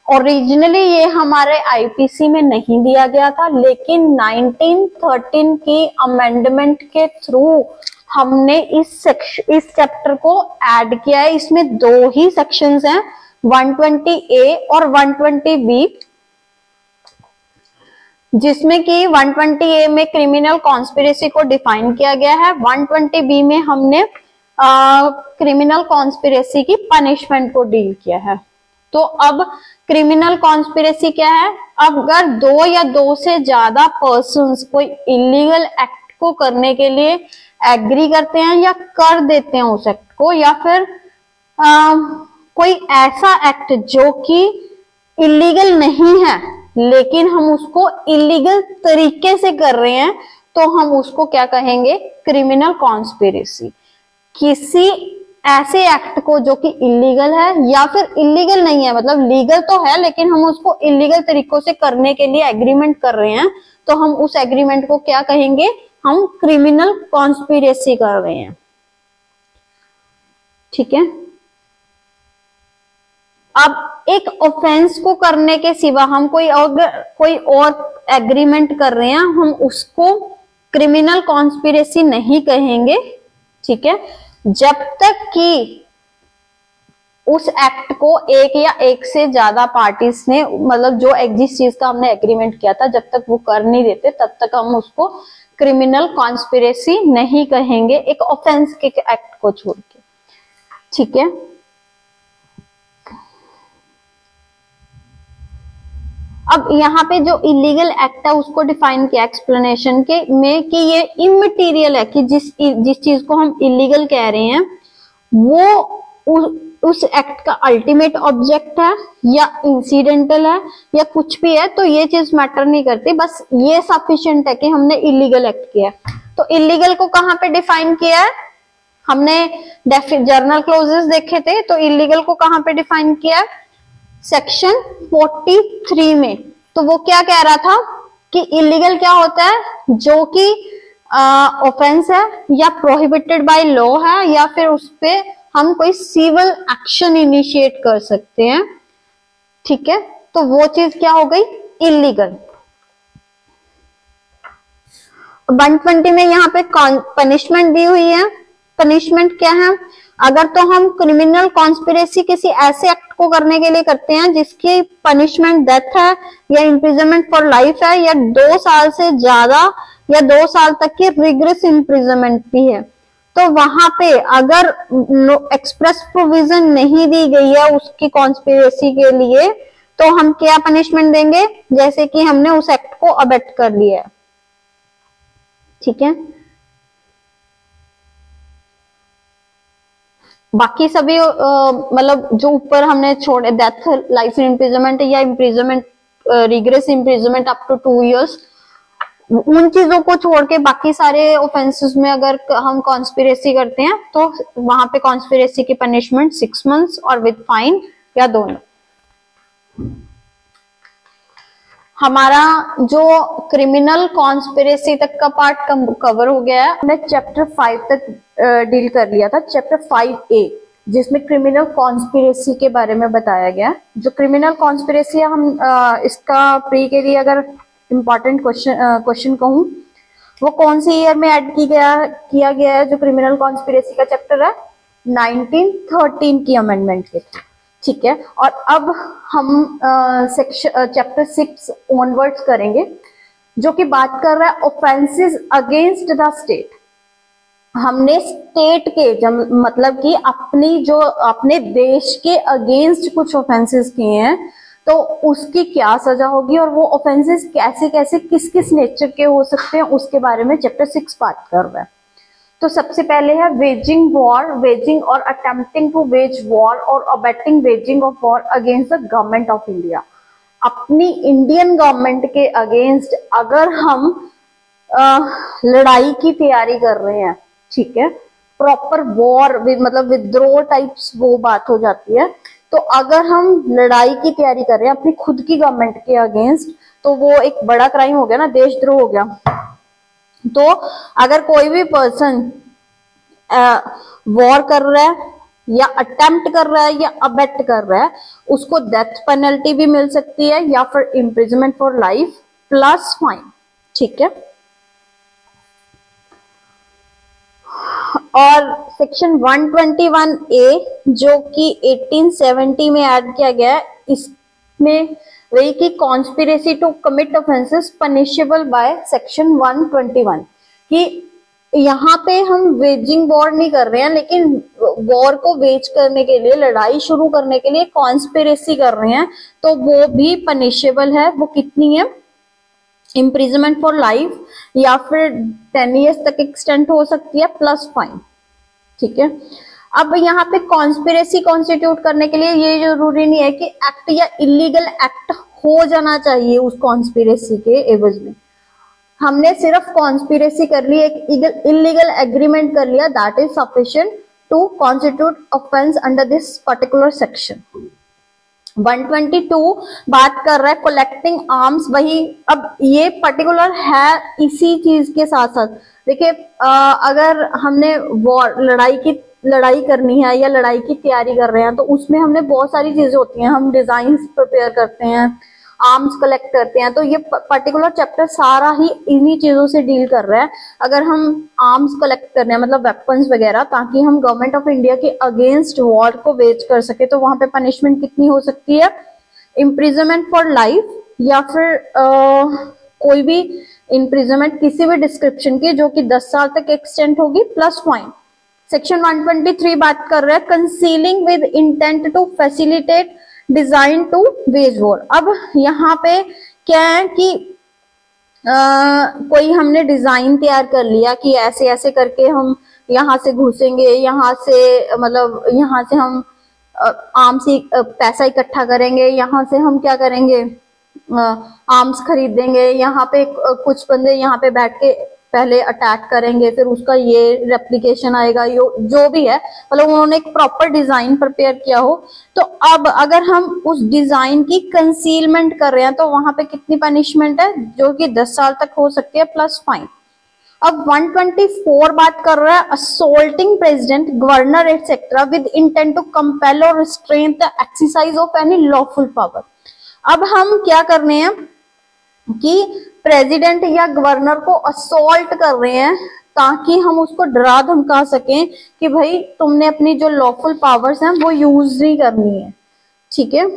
ओरिजिनली ये हमारे आईपीसी में नहीं दिया गया था, लेकिन 1913 की अमेंडमेंट के थ्रू हमने इस चैप्टर को ऐड किया है। इसमें 2 ही सेक्शंस हैं, 120A और 120B, जिसमें कि 120A में क्रिमिनल कॉन्स्पिरेसी को डिफाइन किया गया है, 120B में हमने क्रिमिनल कॉन्स्पिरेसी की पनिशमेंट को डील किया है। तो अब क्रिमिनल कॉन्स्पिरेसी क्या है? अगर 2 या 2 से ज्यादा पर्सन्स कोई इलीगल एक्ट को करने के लिए एग्री करते हैं या कर देते हैं उस एक्ट को, या फिर कोई ऐसा एक्ट जो कि इलीगल नहीं है लेकिन हम उसको इलीगल तरीके से कर रहे हैं तो हम उसको क्या कहेंगे, क्रिमिनल कॉन्स्पिरेसी। किसी ऐसे एक्ट को जो कि इलीगल है या फिर इलीगल नहीं है, मतलब लीगल तो है लेकिन हम उसको इलीगल तरीकों से करने के लिए एग्रीमेंट कर रहे हैं, तो हम उस एग्रीमेंट को क्या कहेंगे, हम क्रिमिनल कॉन्स्पिरेसी कर रहे हैं। ठीक है। अब एक ऑफेंस को करने के सिवा हम कोई और एग्रीमेंट कर रहे हैं, हम उसको क्रिमिनल कॉन्स्पिरेसी नहीं कहेंगे। ठीक है। जब तक कि उस एक्ट को एक या एक से ज्यादा पार्टीज ने, मतलब जो जिस चीज का हमने एग्रीमेंट किया था, जब तक वो कर नहीं देते तब तक हम उसको क्रिमिनल कॉन्स्पिरेसी नहीं कहेंगे, एक ऑफेंस के एक्ट को छोड़ के। ठीक है। अब यहाँ पे जो इलीगल एक्ट है उसको डिफाइन किया एक्सप्लेनेशन के में कि ये इमटेरियल है, कि जिस चीज को हम इलीगल कह रहे हैं वो उस एक्ट का अल्टीमेट ऑब्जेक्ट है या इंसिडेंटल है या कुछ भी है, तो ये चीज मैटर नहीं करती, बस ये सफिशिएंट है कि हमने इलीगल एक्ट किया है। तो इलीगल को कहाँ पे डिफाइन किया है, हमने जर्नल क्लोजेस देखे थे, तो इलीगल को कहाँ पे डिफाइन किया है, सेक्शन 43 में। तो वो क्या कह रहा था कि इलीगल क्या होता है, जो कि ऑफेंस है या प्रोहिबिटेड बाय लॉ है या फिर उस पे हम कोई सिविल एक्शन इनिशिएट कर सकते हैं। ठीक है। तो वो चीज क्या हो गई, इलीगल। 120 में यहाँ पे पनिशमेंट दी हुई है। पनिशमेंट क्या है, अगर तो हम क्रिमिनल कॉन्स्पिरेसी किसी ऐसे एक्ट को करने के लिए करते हैं जिसकी पनिशमेंट डेथ है या इम्प्रिजनमेंट फॉर लाइफ है या 2 साल से ज्यादा या 2 साल तक की रिग्रेस इम्प्रिजनमेंट भी है, तो वहां पे अगर एक्सप्रेस प्रोविजन नहीं दी गई है उसकी कॉन्स्पिरेसी के लिए, तो हम क्या पनिशमेंट देंगे, जैसे कि हमने उस एक्ट को अबेट कर लिया है। ठीक है। बाकी सभी मतलब जो ऊपर हमने छोड़े, डेथ, लाइफ इम्प्रिजनमेंट या imprisonment, rigorous imprisonment up to 2 years, उन चीजों को छोड़ के बाकी सारे ऑफेंसेस में अगर हम कॉन्स्पिरेसी करते हैं तो वहां पे कॉन्स्पिरेसी की पनिशमेंट 6 मंथ्स और विद फाइन या दोनों। हमारा जो क्रिमिनल कॉन्स्पिरेसी तक का पार्ट कवर हो गया है। हमने चैप्टर 5 तक डील कर लिया था, चैप्टर 5A, जिसमें क्रिमिनल कॉन्स्पिरेसी के बारे में बताया गया। जो क्रिमिनल कॉन्स्पिरेसी है, हम इसका प्री के लिए अगर इम्पोर्टेंट क्वेश्चन कहूँ, वो कौन सी ईयर में ऐड किया गया है, जो क्रिमिनल कॉन्स्पिरेसी का चैप्टर है, 1913 की अमेंडमेंट के थ्रू। ठीक है। और अब हम चैप्टर 6 ऑनवर्ड्स करेंगे, जो कि बात कर रहा है ऑफेंसेस अगेंस्ट द स्टेट। हमने स्टेट के मतलब कि अपने देश के अगेंस्ट कुछ ऑफेंसेस किए हैं, तो उसकी क्या सजा होगी और वो ऑफेंसेस कैसे कैसे किस किस नेचर के हो सकते हैं, उसके बारे में चैप्टर 6 बात कर रहा है। तो सबसे पहले है वेजिंग वॉर, वेजिंग और अटेम्प्टिंग टू वेज वॉर और abetting waging of war against the government of India. अपनी इंडियन गवर्नमेंट के अगेंस्ट अगर हम लड़ाई की तैयारी कर रहे हैं, ठीक है, प्रॉपर वॉर मतलब विद्रोह टाइप्स वो बात हो जाती है। तो अगर हम लड़ाई की तैयारी कर रहे हैं अपनी खुद की गवर्नमेंट के अगेंस्ट, तो वो एक बड़ा क्राइम हो गया ना, देशद्रोह हो गया। तो अगर कोई भी पर्सन वॉर कर रहा है या अटेम्प्ट कर रहा है या अबेट कर रहा है, उसको डेथ पेनल्टी भी मिल सकती है या फिर imprisonment for life plus fine. ठीक है। और सेक्शन 121A जो कि 1870 में ऐड किया गया है, इसमें वही कि conspiracy to commit offences punishable by section 121, कि यहाँ पे हम वेजिंग वॉर नहीं कर रहे हैं, लेकिन वॉर को वेज करने के लिए, लड़ाई शुरू करने के लिए कॉन्स्पिरेसी कर रहे हैं, तो वो भी पनिशेबल है। वो कितनी है, इम्प्रिजनमेंट फॉर लाइफ या फिर 10 years तक एक्सटेंड हो सकती है प्लस फाइन। ठीक है। अब यहाँ पे कॉन्स्पिरेसी कॉन्स्टिट्यूट करने के लिए ये जरूरी नहीं है कि एक्ट या इलीगल एक्ट हो जाना चाहिए उस कॉन्स्पिरेसी के एवज में। हमने सिर्फ कॉन्स्पिरेसी कर ली, एक इलीगल एग्रीमेंट कर लिया, that is sufficient to constitute offence under this particular section. 122 बात कर रहा है कलेक्टिंग आर्म्स, वही अब ये पर्टिकुलर है इसी चीज के साथ साथ। देखिए अगर हमने वॉर लड़ाई करनी है या लड़ाई की तैयारी कर रहे हैं तो उसमें हमने बहुत सारी चीजें होती हैं, हम डिजाइन प्रिपेयर करते हैं, आर्म्स कलेक्ट करते हैं, तो ये पर्टिकुलर चैप्टर सारा ही इन्हीं चीजों से डील कर रहा है। अगर हम आर्म्स कलेक्ट करने हैं मतलब वेपन्स वगैरह, ताकि हम गवर्नमेंट ऑफ इंडिया के अगेंस्ट वॉर को वेज कर सके, तो वहां पे पनिशमेंट कितनी हो सकती है, इम्प्रिजनमेंट फॉर लाइफ या फिर कोई भी इम्प्रिजनमेंट किसी भी डिस्क्रिप्शन की जो कि 10 साल तक एक्सटेंड होगी, प्लस फाइन। सेक्शन 123 बात कर रहा है concealing with intent to facilitate design to wage war. अब यहाँ पे क्या है कि कोई हमने डिजाइन तैयार कर लिया कि ऐसे ऐसे करके हम यहाँ से घुसेंगे, यहाँ से मतलब यहाँ से हम आर्म्स पैसा इकट्ठा करेंगे, यहाँ से हम क्या करेंगे आर्म्स खरीदेंगे, यहाँ पे कुछ बंदे यहाँ पे बैठ के पहले अटैक करेंगे, फिर उसका ये रेप्लिकेशन आएगा, जो भी है मतलब उन्होंने एक प्रॉपर डिजाइन प्रिपेयर किया हो। तो अब अगर हम उस डिजाइन की कंसीलमेंट कर रहे हैं तो वहां पे कितनी पनिशमेंट है, जो कि 10 साल तक हो सकती है, प्लस फाइन। अब 124 बात कर रहा है assaulting president, governor etcetera with intent to compel और restrain the exercise of any lawful power. अब हम क्या कर रहे हैं कि प्रेसिडेंट या गवर्नर को असोल्ट कर रहे हैं ताकि हम उसको डरा धमका सकें कि भाई तुमने अपनी जो लॉफुल पावर्स हैं वो यूज नहीं करनी है, ठीक है।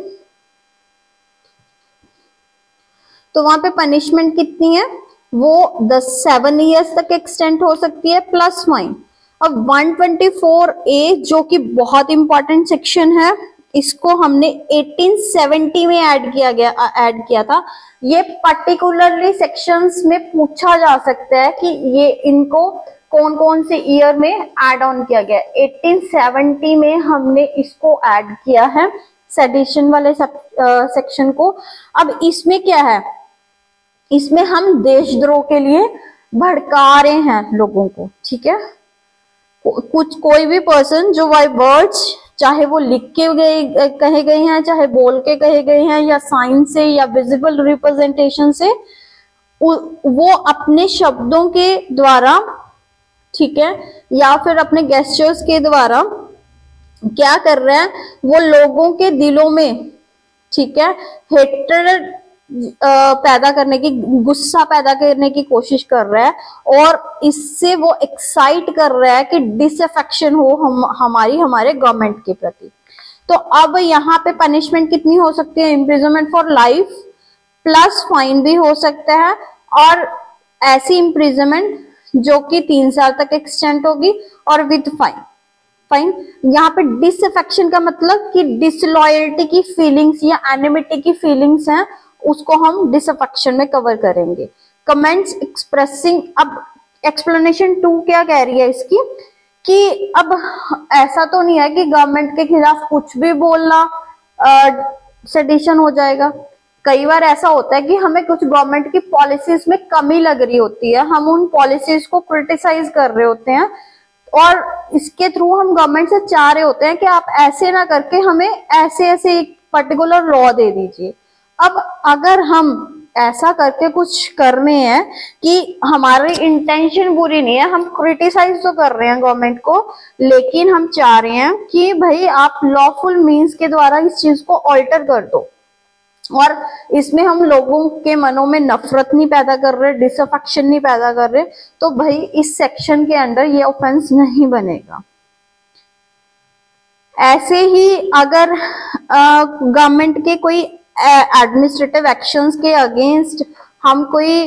तो वहां पे पनिशमेंट कितनी है, वो 7 ईयर्स तक एक्सटेंड हो सकती है, प्लस फाइन। अब 124A जो कि बहुत इंपॉर्टेंट सेक्शन है, इसको हमने 1870 में ऐड किया था। ये पर्टिकुलरली सेक्शंस में पूछा जा सकता है कि ये इनको कौन कौन से ईयर में ऐड ऑन किया गया। 1870 में हमने इसको ऐड किया है, सेडिशन वाले सेक्शन को। अब इसमें क्या है, इसमें हम देशद्रोह के लिए भड़का रहे हैं लोगों को, ठीक है। कोई भी पर्सन जो बाय वर्ड्स, चाहे वो लिख के कहे गए हैं, चाहे बोल के कहे गए हैं, या साइन से या विजिबल रिप्रेजेंटेशन से, वो अपने शब्दों के द्वारा, ठीक है, या फिर अपने गेस्चर्स के द्वारा क्या कर रहे हैं, वो लोगों के दिलों में, ठीक है, हेट्रेड पैदा करने की, गुस्सा पैदा करने की कोशिश कर रहा है, और इससे वो एक्साइट कर रहा है कि डिसअफेक्शन हो हमारे गवर्नमेंट के प्रति। तो अब यहाँ पे पनिशमेंट कितनी हो सकती है, imprisonment for life, plus fine भी हो सकता है, और ऐसी इम्प्रिजनमेंट जो कि 3 साल तक एक्सटेंड होगी, और विद फाइन। यहाँ पे डिसअफेक्शन का मतलब कि डिसलॉयल्टी की फीलिंग्स या एनिमिटी की फीलिंग्स हैं, उसको हम डिसअफेक्शन में कवर करेंगे। कमेंट्स एक्सप्रेसिंग, अब एक्सप्लेनेशन 2 क्या कह रही है इसकी, कि अब ऐसा तो नहीं है कि गवर्नमेंट के खिलाफ कुछ भी बोलना सेडिशन हो जाएगा। कई बार ऐसा होता है कि हमें कुछ गवर्नमेंट की पॉलिसीज में कमी लग रही होती है, हम उन पॉलिसीज को क्रिटिसाइज कर रहे होते हैं, और इसके थ्रू हम गवर्नमेंट से चाह रहे होते हैं कि आप ऐसे ना करके हमें ऐसे एक पर्टिकुलर लॉ दे दीजिए। अब अगर हम ऐसा करके कुछ कर रहे हैं कि हमारी इंटेंशन बुरी नहीं है, हम क्रिटिसाइज तो कर रहे हैं गवर्नमेंट को, लेकिन हम चाह रहे हैं कि भाई आप लॉफुल मीन्स के द्वारा इस चीज को ऑल्टर कर दो, और इसमें हम लोगों के मनों में नफरत नहीं पैदा कर रहे, डिसअफेक्शन नहीं पैदा कर रहे, तो भाई इस सेक्शन के अंदर ये ऑफेंस नहीं बनेगा। ऐसे ही अगर गवर्नमेंट के कोई एडमिनिस्ट्रेटिव एक्शंस के अगेंस्ट हम कोई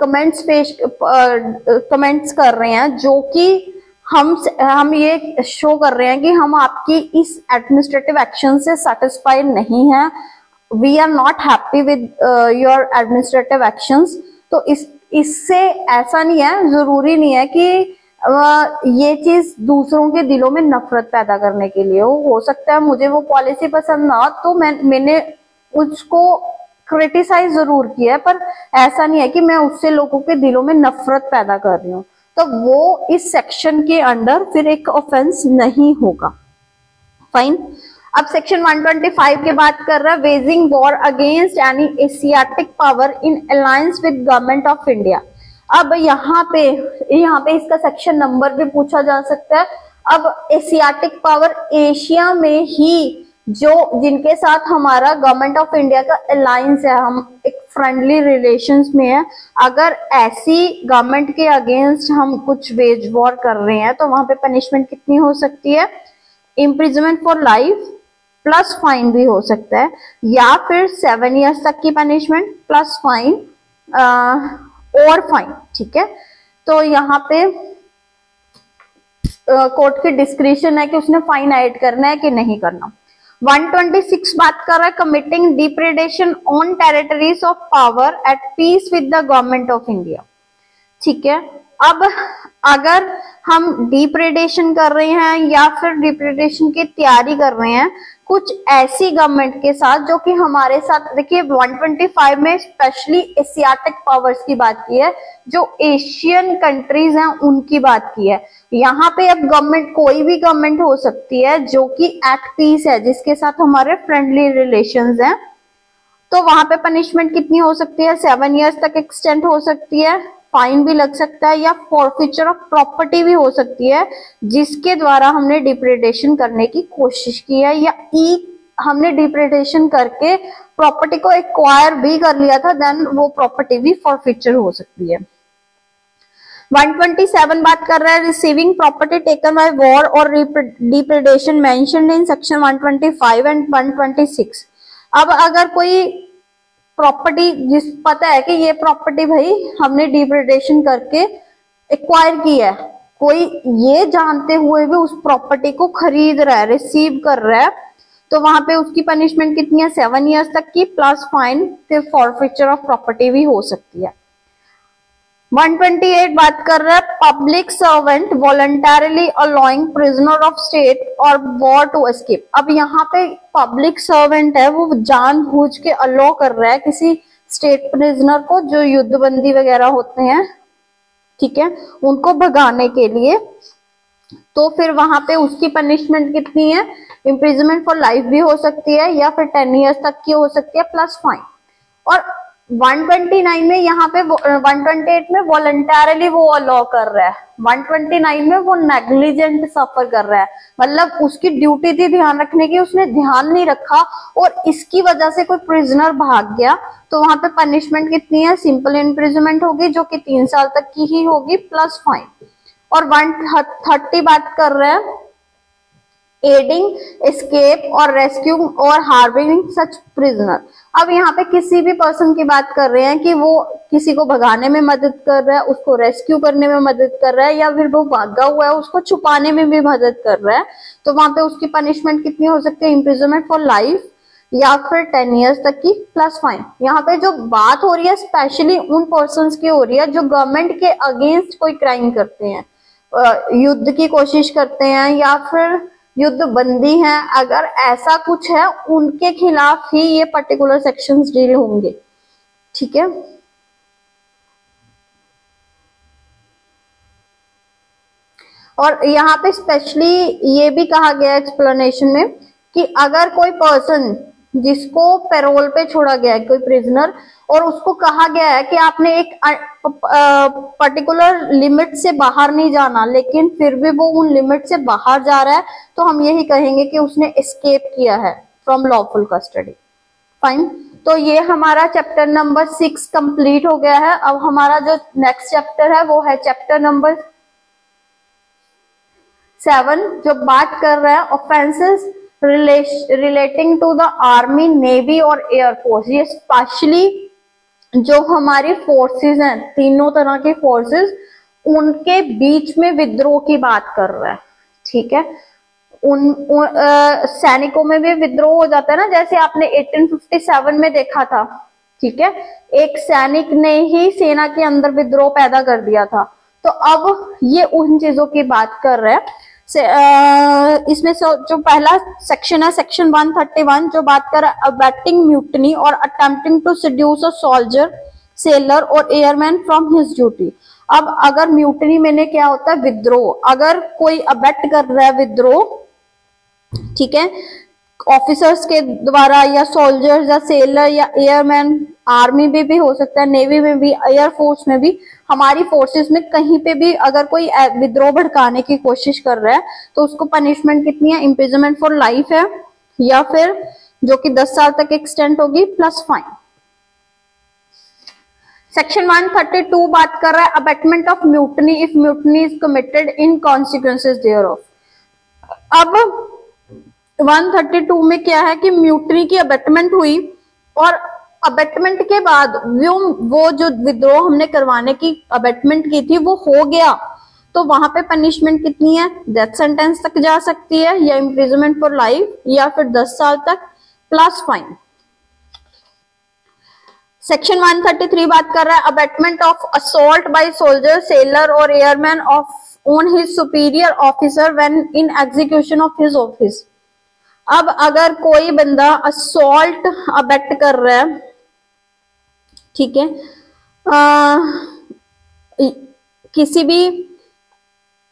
कमेंट्स कर रहे हैं, जो कि हम ये शो कर रहे हैं कि हम आपकी इस एडमिनिस्ट्रेटिव एक्शन से सेटिस्फाइड नहीं है, we are not happy with your administrative actions, तो इससे ऐसा नहीं है, जरूरी नहीं है कि ये चीज दूसरों के दिलों में नफरत पैदा करने के लिए हो सकता है मुझे वो पॉलिसी पसंद ना, तो मैंने उसको क्रिटिसाइज जरूर किया है, पर ऐसा नहीं है कि मैं उससे लोगों के दिलों में नफरत पैदा कर रही हूँ, तो वो इस सेक्शन के अंडर फिर एक ऑफेंस नहीं होगा। फाइन। अब सेक्शन 125 की बात कर रहा है, waging war against any Asiatic power in alliance with government of India. अब यहाँ पे इसका सेक्शन नंबर भी पूछा जा सकता है। अब एशियाटिक पावर, एशिया में ही जो जिनके साथ हमारा गवर्नमेंट ऑफ इंडिया का अलायंस है, हम एक फ्रेंडली रिलेशंस में है, अगर ऐसी गवर्नमेंट के अगेंस्ट हम कुछ वेज वॉर कर रहे हैं तो वहां पे पनिशमेंट कितनी हो सकती है? Imprisonment for life plus fine भी हो सकता है, या फिर 7 ईयर्स तक की पनिशमेंट प्लस फाइन और फाइन। ठीक है, तो यहाँ पे कोर्ट की डिस्क्रिप्शन है कि उसने फाइन ऐड करना है कि नहीं करना। 126 बात कर रहा है, committing depredation on territories of power at peace with the government of India. ठीक है, अब अगर हम डिप्रेडेशन कर रहे हैं या फिर डिप्रेडेशन की तैयारी कर रहे हैं कुछ ऐसी गवर्नमेंट के साथ जो कि हमारे साथ, देखिए 125 में स्पेशली एशियाटिक पावर्स की बात की है, जो एशियन कंट्रीज हैं उनकी बात की है। यहाँ पे अब गवर्नमेंट कोई भी गवर्नमेंट हो सकती है जो कि एट पीस है, जिसके साथ हमारे फ्रेंडली रिलेशंस हैं, तो वहां पे पनिशमेंट कितनी हो सकती है? 7 ईयर्स तक एक्सटेंड हो सकती है, फाइन भी लग सकता है, या फॉरफीचर ऑफ प्रॉपर्टी भी हो सकती है जिसके द्वारा हमने डिप्रेडेशन करने की कोशिश की है, या हमने डिप्रेडेशन करके प्रॉपर्टी को एक्वायर भी कर लिया था, देन वो प्रॉपर्टी भी फॉरफीचर हो सकती है। 127 बात कर रहा है, receiving property taken by war और डिप्रेडेशन मेंशन्ड इन सेक्शन 125 एंड 126। अब अगर कोई प्रॉपर्टी जिस पता है कि ये प्रॉपर्टी भाई हमने डिप्रेडेशन करके एक्वायर की है, कोई ये जानते हुए भी उस प्रॉपर्टी को खरीद रहा है, रिसीव कर रहा है, तो वहां पे उसकी पनिशमेंट कितनी है? 7 ईयर्स तक की प्लस फाइन, फिर फॉरफीचर ऑफ प्रॉपर्टी भी हो सकती है। 128 बात कर रहा है, public servant voluntarily allowing prisoner of state और वॉर टू एस्केप। अब यहाँ पे पब्लिक सर्वेंट है, वो जानबूझ के अलाउ कर रहा है किसी स्टेट प्रिजनर को, जो युद्धबंदी वगैरह होते हैं, ठीक है, उनको भगाने के लिए, तो फिर वहां पे उसकी पनिशमेंट कितनी है? इम्प्रिजनमेंट फॉर लाइफ भी हो सकती है, या फिर 10 ईयर्स तक की हो सकती है प्लस फाइन। और 129 में यहाँ पे 128 में वॉलंटरली वो अलाउ कर रहा है, 129 में वो नेग्लिजेंट सफर कर रहा है, मतलब उसकी ड्यूटी थी ध्यान रखने की, उसने ध्यान नहीं रखा और इसकी वजह से कोई प्रिजनर भाग गया, तो वहां पे पनिशमेंट कितनी है? सिंपल इम्प्रिजनमेंट होगी जो कि 3 साल तक की ही होगी प्लस फाइन। और 130 बात कर रहे हैं, एडिंग एस्केप और रेस्क्यू और हार्बरिंग सच प्रिजनर। अब यहाँ पे किसी भी पर्सन की बात कर रहे हैं कि वो किसी को भगाने में मदद कर रहा है, उसको रेस्क्यू करने में मदद कर रहा है, या फिर वो भागा हुआ है उसको छुपाने में भी मदद कर रहा है, तो वहां पे उसकी पनिशमेंट कितनी हो सकती है? इम्प्रिजनमेंट फॉर लाइफ या फिर 10 ईयर्स तक की प्लस फाइन। यहाँ पे जो बात हो रही है स्पेशली उन पर्सन की हो रही है जो गवर्नमेंट के अगेंस्ट कोई क्राइम करते हैं, युद्ध की कोशिश करते हैं, या फिर युद्ध बंदी हैं, अगर ऐसा कुछ है उनके खिलाफ ही ये पर्टिकुलर सेक्शंस डील होंगे। ठीक है, और यहाँ पे स्पेशली ये भी कहा गया एक्सप्लेनेशन में कि अगर कोई पर्सन जिसको पैरोल पे छोड़ा गया है, कोई प्रिजनर, और उसको कहा गया है कि आपने एक पर्टिकुलर लिमिट से बाहर नहीं जाना, लेकिन फिर भी वो उन लिमिट से बाहर जा रहा है, तो हम यही कहेंगे कि उसने एस्केप किया है फ्रॉम लॉफुल कस्टडी। फाइन, तो ये हमारा चैप्टर नंबर 6 कंप्लीट हो गया है। अब हमारा जो नेक्स्ट चैप्टर है वो है चैप्टर नंबर 7, जो बात कर रहा है offences relating to the army, navy और एयरफोर्स। ये स्पेशली जो हमारी फोर्सेस हैं, तीनों तरह के फोर्सेस, उनके बीच में विद्रोह की बात कर रहा है। ठीक है, सैनिकों में भी विद्रोह हो जाता है ना, जैसे आपने 1857 में देखा था। ठीक है, एक सैनिक ने ही सेना के अंदर विद्रोह पैदा कर दिया था, तो अब ये उन चीजों की बात कर रहे हैं। इसमें जो पहला सेक्शन है सेक्शन 131 जो बात कर रहा है अबैटिंग म्यूटनी और attempting to seduce a soldier sailor और एयरमैन फ्रॉम हिज ड्यूटी। अब अगर म्यूटनी में क्या होता है, विद्रोह। अगर कोई अबैट कर रहा है विद्रोह, ठीक है, ऑफिसर्स के द्वारा या सोल्जर्स या सेलर या एयरमैन, आर्मी में भी हो सकता है, नेवी में भी, एयरफोर्स में भी, हमारी फोर्सेस में कहीं पे भी अगर कोई विद्रोह भड़काने की कोशिश कर रहा है तो उसको पनिशमेंट कितनी है, इम्प्रिजनमेंट फॉर लाइफ है या फिर जो कि 10 साल तक एक्सटेंड होगी प्लस फाइन। सेक्शन 132 बात कर रहा है abetment of mutiny if mutiny is committed in consequences thereof. अब 132 में क्या है कि म्यूटनी की अबैटमेंट हुई और अबैटमेंट के बाद वो जो विद्रोह हमने करवाने की अबैटमेंट की थी वो हो गया, तो वहां पे पनिशमेंट कितनी है, डेथ सेंटेंस तक जा सकती है या इम्प्रिजनमेंट फॉर लाइफ या फिर 10 साल तक प्लस फाइन। सेक्शन 133 बात कर रहा है abetment of assault by soldier sailor और airman of on his superior officer when in execution of his office. अब अगर कोई बंदा असॉल्ट अबैट कर रहा है, ठीक है, किसी भी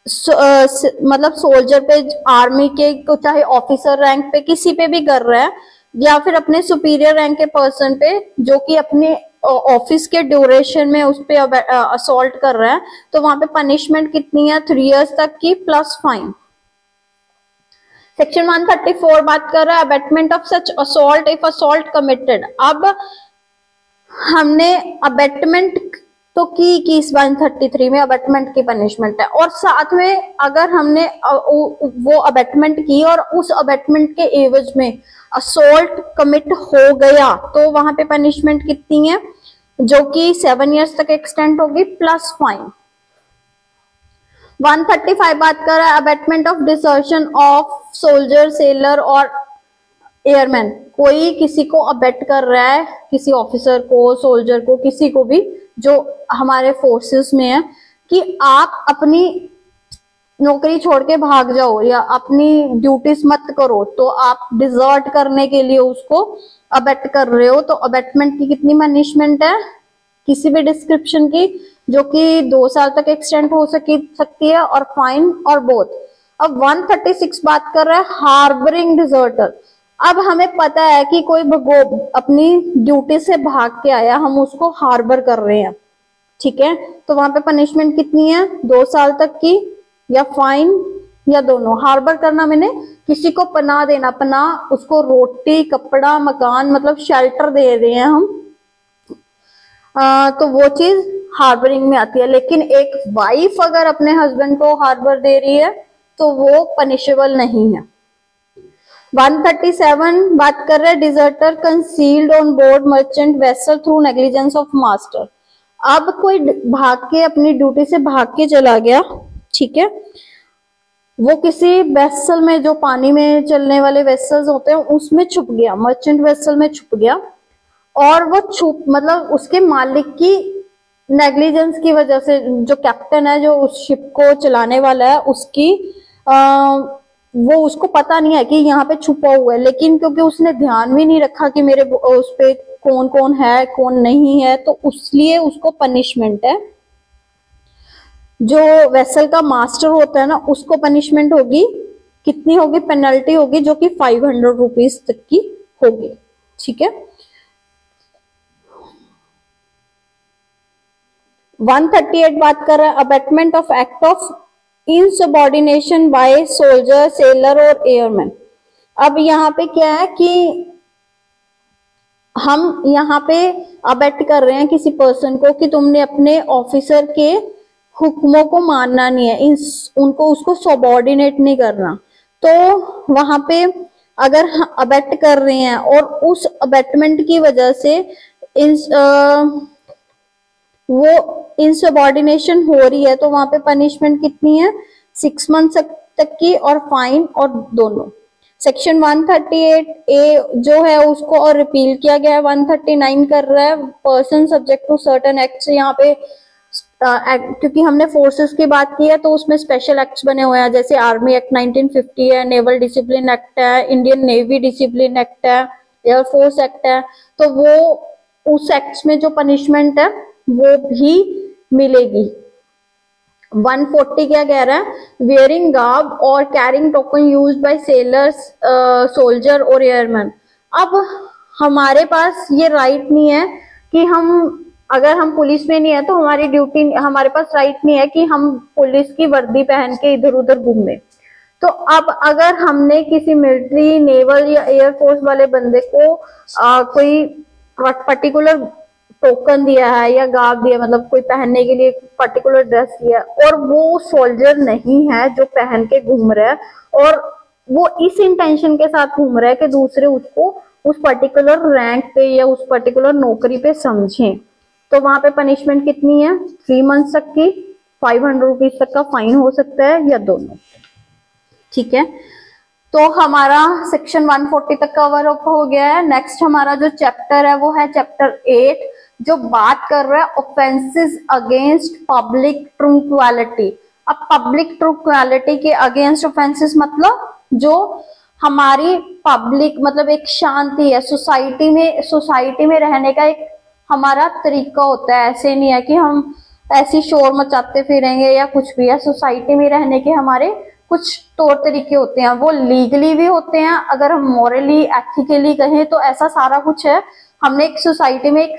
मतलब सोल्जर पे, आर्मी के चाहे ऑफिसर रैंक पे किसी पे भी कर रहा है या फिर अपने सुपीरियर रैंक के पर्सन पे जो कि अपने ऑफिस के ड्यूरेशन में उस पे असॉल्ट कर रहा है, तो वहां पे पनिशमेंट कितनी है, 3 years तक की प्लस फाइन। सेक्शन 134 बात कर रहा है abetment of such assault if assault committed. अब हमने अबैटमेंट तो की इस 133 में अबैटमेंट की पनिशमेंट है, और साथ में अगर हमने वो अबैटमेंट की और उस अबैटमेंट के एवज में असॉल्ट कमिट हो गया तो वहां पे पनिशमेंट कितनी है, जो कि 7 years तक एक्सटेंड होगी प्लस फाइन। 135 बात कर रहा है abetment of desertion of soldier sailor और एयरमैन। कोई किसी को अबैट कर रहा है, किसी ऑफिसर को, सोल्जर को, किसी को भी जो हमारे फोर्सेस में है, कि आप अपनी नौकरी छोड़ के भाग जाओ या अपनी ड्यूटीज मत करो, तो आप डिजर्ट करने के लिए उसको अबैट कर रहे हो, तो अबैटमेंट की कितनी पनिशमेंट है, किसी भी डिस्क्रिप्शन की, जो कि 2 साल तक एक्सटेंड हो सकती है, और फाइन और बोथ। अब 136 बात कर रहा है हार्बरिंग डिजर्टर। अब हमें पता है कि कोई अपनी ड्यूटी से भाग के आया, हम उसको हार्बर कर रहे हैं, ठीक है, तो वहां पे पनिशमेंट कितनी है, 2 साल तक की या फाइन या दोनों। हार्बर करना मैंने किसी को पनाह देना, पनाह उसको रोटी, कपड़ा, मकान, मतलब शेल्टर दे रहे हैं हम, तो वो चीज हार्बरिंग में आती है। लेकिन एक वाइफ अगर अपने हस्बैंड को हार्बर दे रही है तो वो पनिशेबल नहीं है। 137 बात कर रहे हैं deserter concealed on board merchant vessel through negligence of master. अब कोई भाग के अपनी ड्यूटी से भाग के चला गया, ठीक है, वो किसी वेसल में, जो पानी में चलने वाले वेसल्स होते हैं उसमें छुप गया, मर्चेंट वेसल में छुप गया, और वो छुप मतलब उसके मालिक की नेग्लिजेंस की वजह से, जो कैप्टन है, जो उस शिप को चलाने वाला है, उसकी वो उसको पता नहीं है कि यहाँ पे छुपा हुआ है, लेकिन क्योंकि उसने ध्यान भी नहीं रखा कि मेरे उस पे कौन कौन है कौन नहीं है, तो इसलिए उसको पनिशमेंट है। जो वेसल का मास्टर होता है ना, उसको पनिशमेंट होगी, कितनी होगी, पेनल्टी होगी, जो कि 500 रुपीज तक की होगी, ठीक है। 138 बात कर रहा है abetment of act of insubordination by soldier sailor और एयरमैन। अब यहाँ पे क्या है कि हम यहाँ पे अबैट कर रहे हैं किसी पर्सन को कि तुमने अपने ऑफिसर के हुक्मों को मानना नहीं है, उनको उसको सबॉर्डिनेट नहीं करना। तो वहां पे अगर अबैट कर रहे हैं और उस अबैटमेंट की वजह से वो इनसबॉर्डिनेशन हो रही है, तो वहां पे पनिशमेंट कितनी है, 6 months तक की और फाइन और दोनों। सेक्शन 138A जो है उसको और रिपील किया गया है। 139 कर रहा है person subject to certain act. यहाँ पे क्योंकि हमने फोर्सेस की बात की है तो उसमें स्पेशल एक्ट्स बने हुए हैं, जैसे आर्मी एक्ट 1950 है, नेवल डिसिप्लिन एक्ट है, इंडियन नेवी डिसिप्लिन एक्ट है, एयरफोर्स एक्ट है। तो वो उस एक्ट्स में जो पनिशमेंट है वो भी मिलेगी। 140 क्या कह रहा है, वेयरिंग गार्ब और carrying token used by sellers, soldier और एयरमैन। अब हमारे पास ये राइट नहीं है कि हम, अगर हम पुलिस में नहीं है तो हमारी ड्यूटी, हमारे पास राइट नहीं है कि हम पुलिस की वर्दी पहन के इधर उधर घूमे। तो अब अगर हमने किसी मिलिट्री, नेवल या एयरफोर्स वाले बंदे को कोई पर्टिकुलर टोकन दिया है या गार्ड दिया, मतलब कोई पहनने के लिए पर्टिकुलर ड्रेस दिया, और वो सोल्जर नहीं है जो पहन के घूम रहा है, और वो इस इंटेंशन के साथ घूम रहा है कि दूसरे उसको उस पर्टिकुलर रैंक पे या उस पर्टिकुलर नौकरी पे समझें, तो वहां पे पनिशमेंट कितनी है, 3 मंथ्स तक की, 500 रुपीज तक का फाइन हो सकता है, या दोनों। ठीक है, तो हमारा सेक्शन 140 तक कवर अप हो गया है। नेक्स्ट हमारा जो चैप्टर है वो है चैप्टर 8, जो बात कर रहा है ऑफेंसेस अगेंस्ट पब्लिक ट्रंक्विलिटी। अब पब्लिक ट्रंक्विलिटी के अगेंस्ट ऑफेंसेस मतलब जो हमारी पब्लिक, मतलब एक शांति है सोसाइटी में रहने का एक हमारा तरीका होता है। ऐसे नहीं है कि हम ऐसी शोर मचाते फिरेंगे या कुछ भी है। सोसाइटी में रहने के हमारे कुछ तौर तरीके होते हैं, वो लीगली भी होते हैं, अगर हम मॉरली एथिकली कहें तो ऐसा सारा कुछ है। हमने एक सोसाइटी में, एक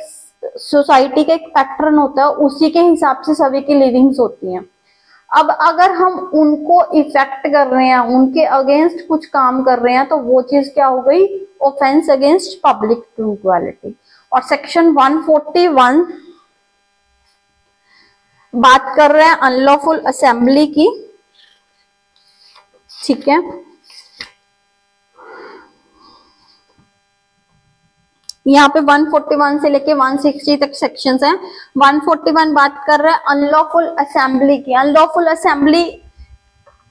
सोसाइटी का एक पैटर्न होता है, उसी के हिसाब से सभी की लिविंग्स होती हैं। अब अगर हम उनको इफेक्ट कर रहे हैं, उनके अगेंस्ट कुछ काम कर रहे हैं, तो वो चीज क्या हो गई, ऑफेंस अगेंस्ट पब्लिक ट्रंक्विलिटी। और सेक्शन 141 बात कर रहे हैं अनलॉफुल असेंबली की। ठीक है, यहाँ पे 141 से लेके 160 तक सेक्शंस हैं। 141 बात कर रहा है अनलॉफुल असेंबली की। अनलॉफुल असेंबली,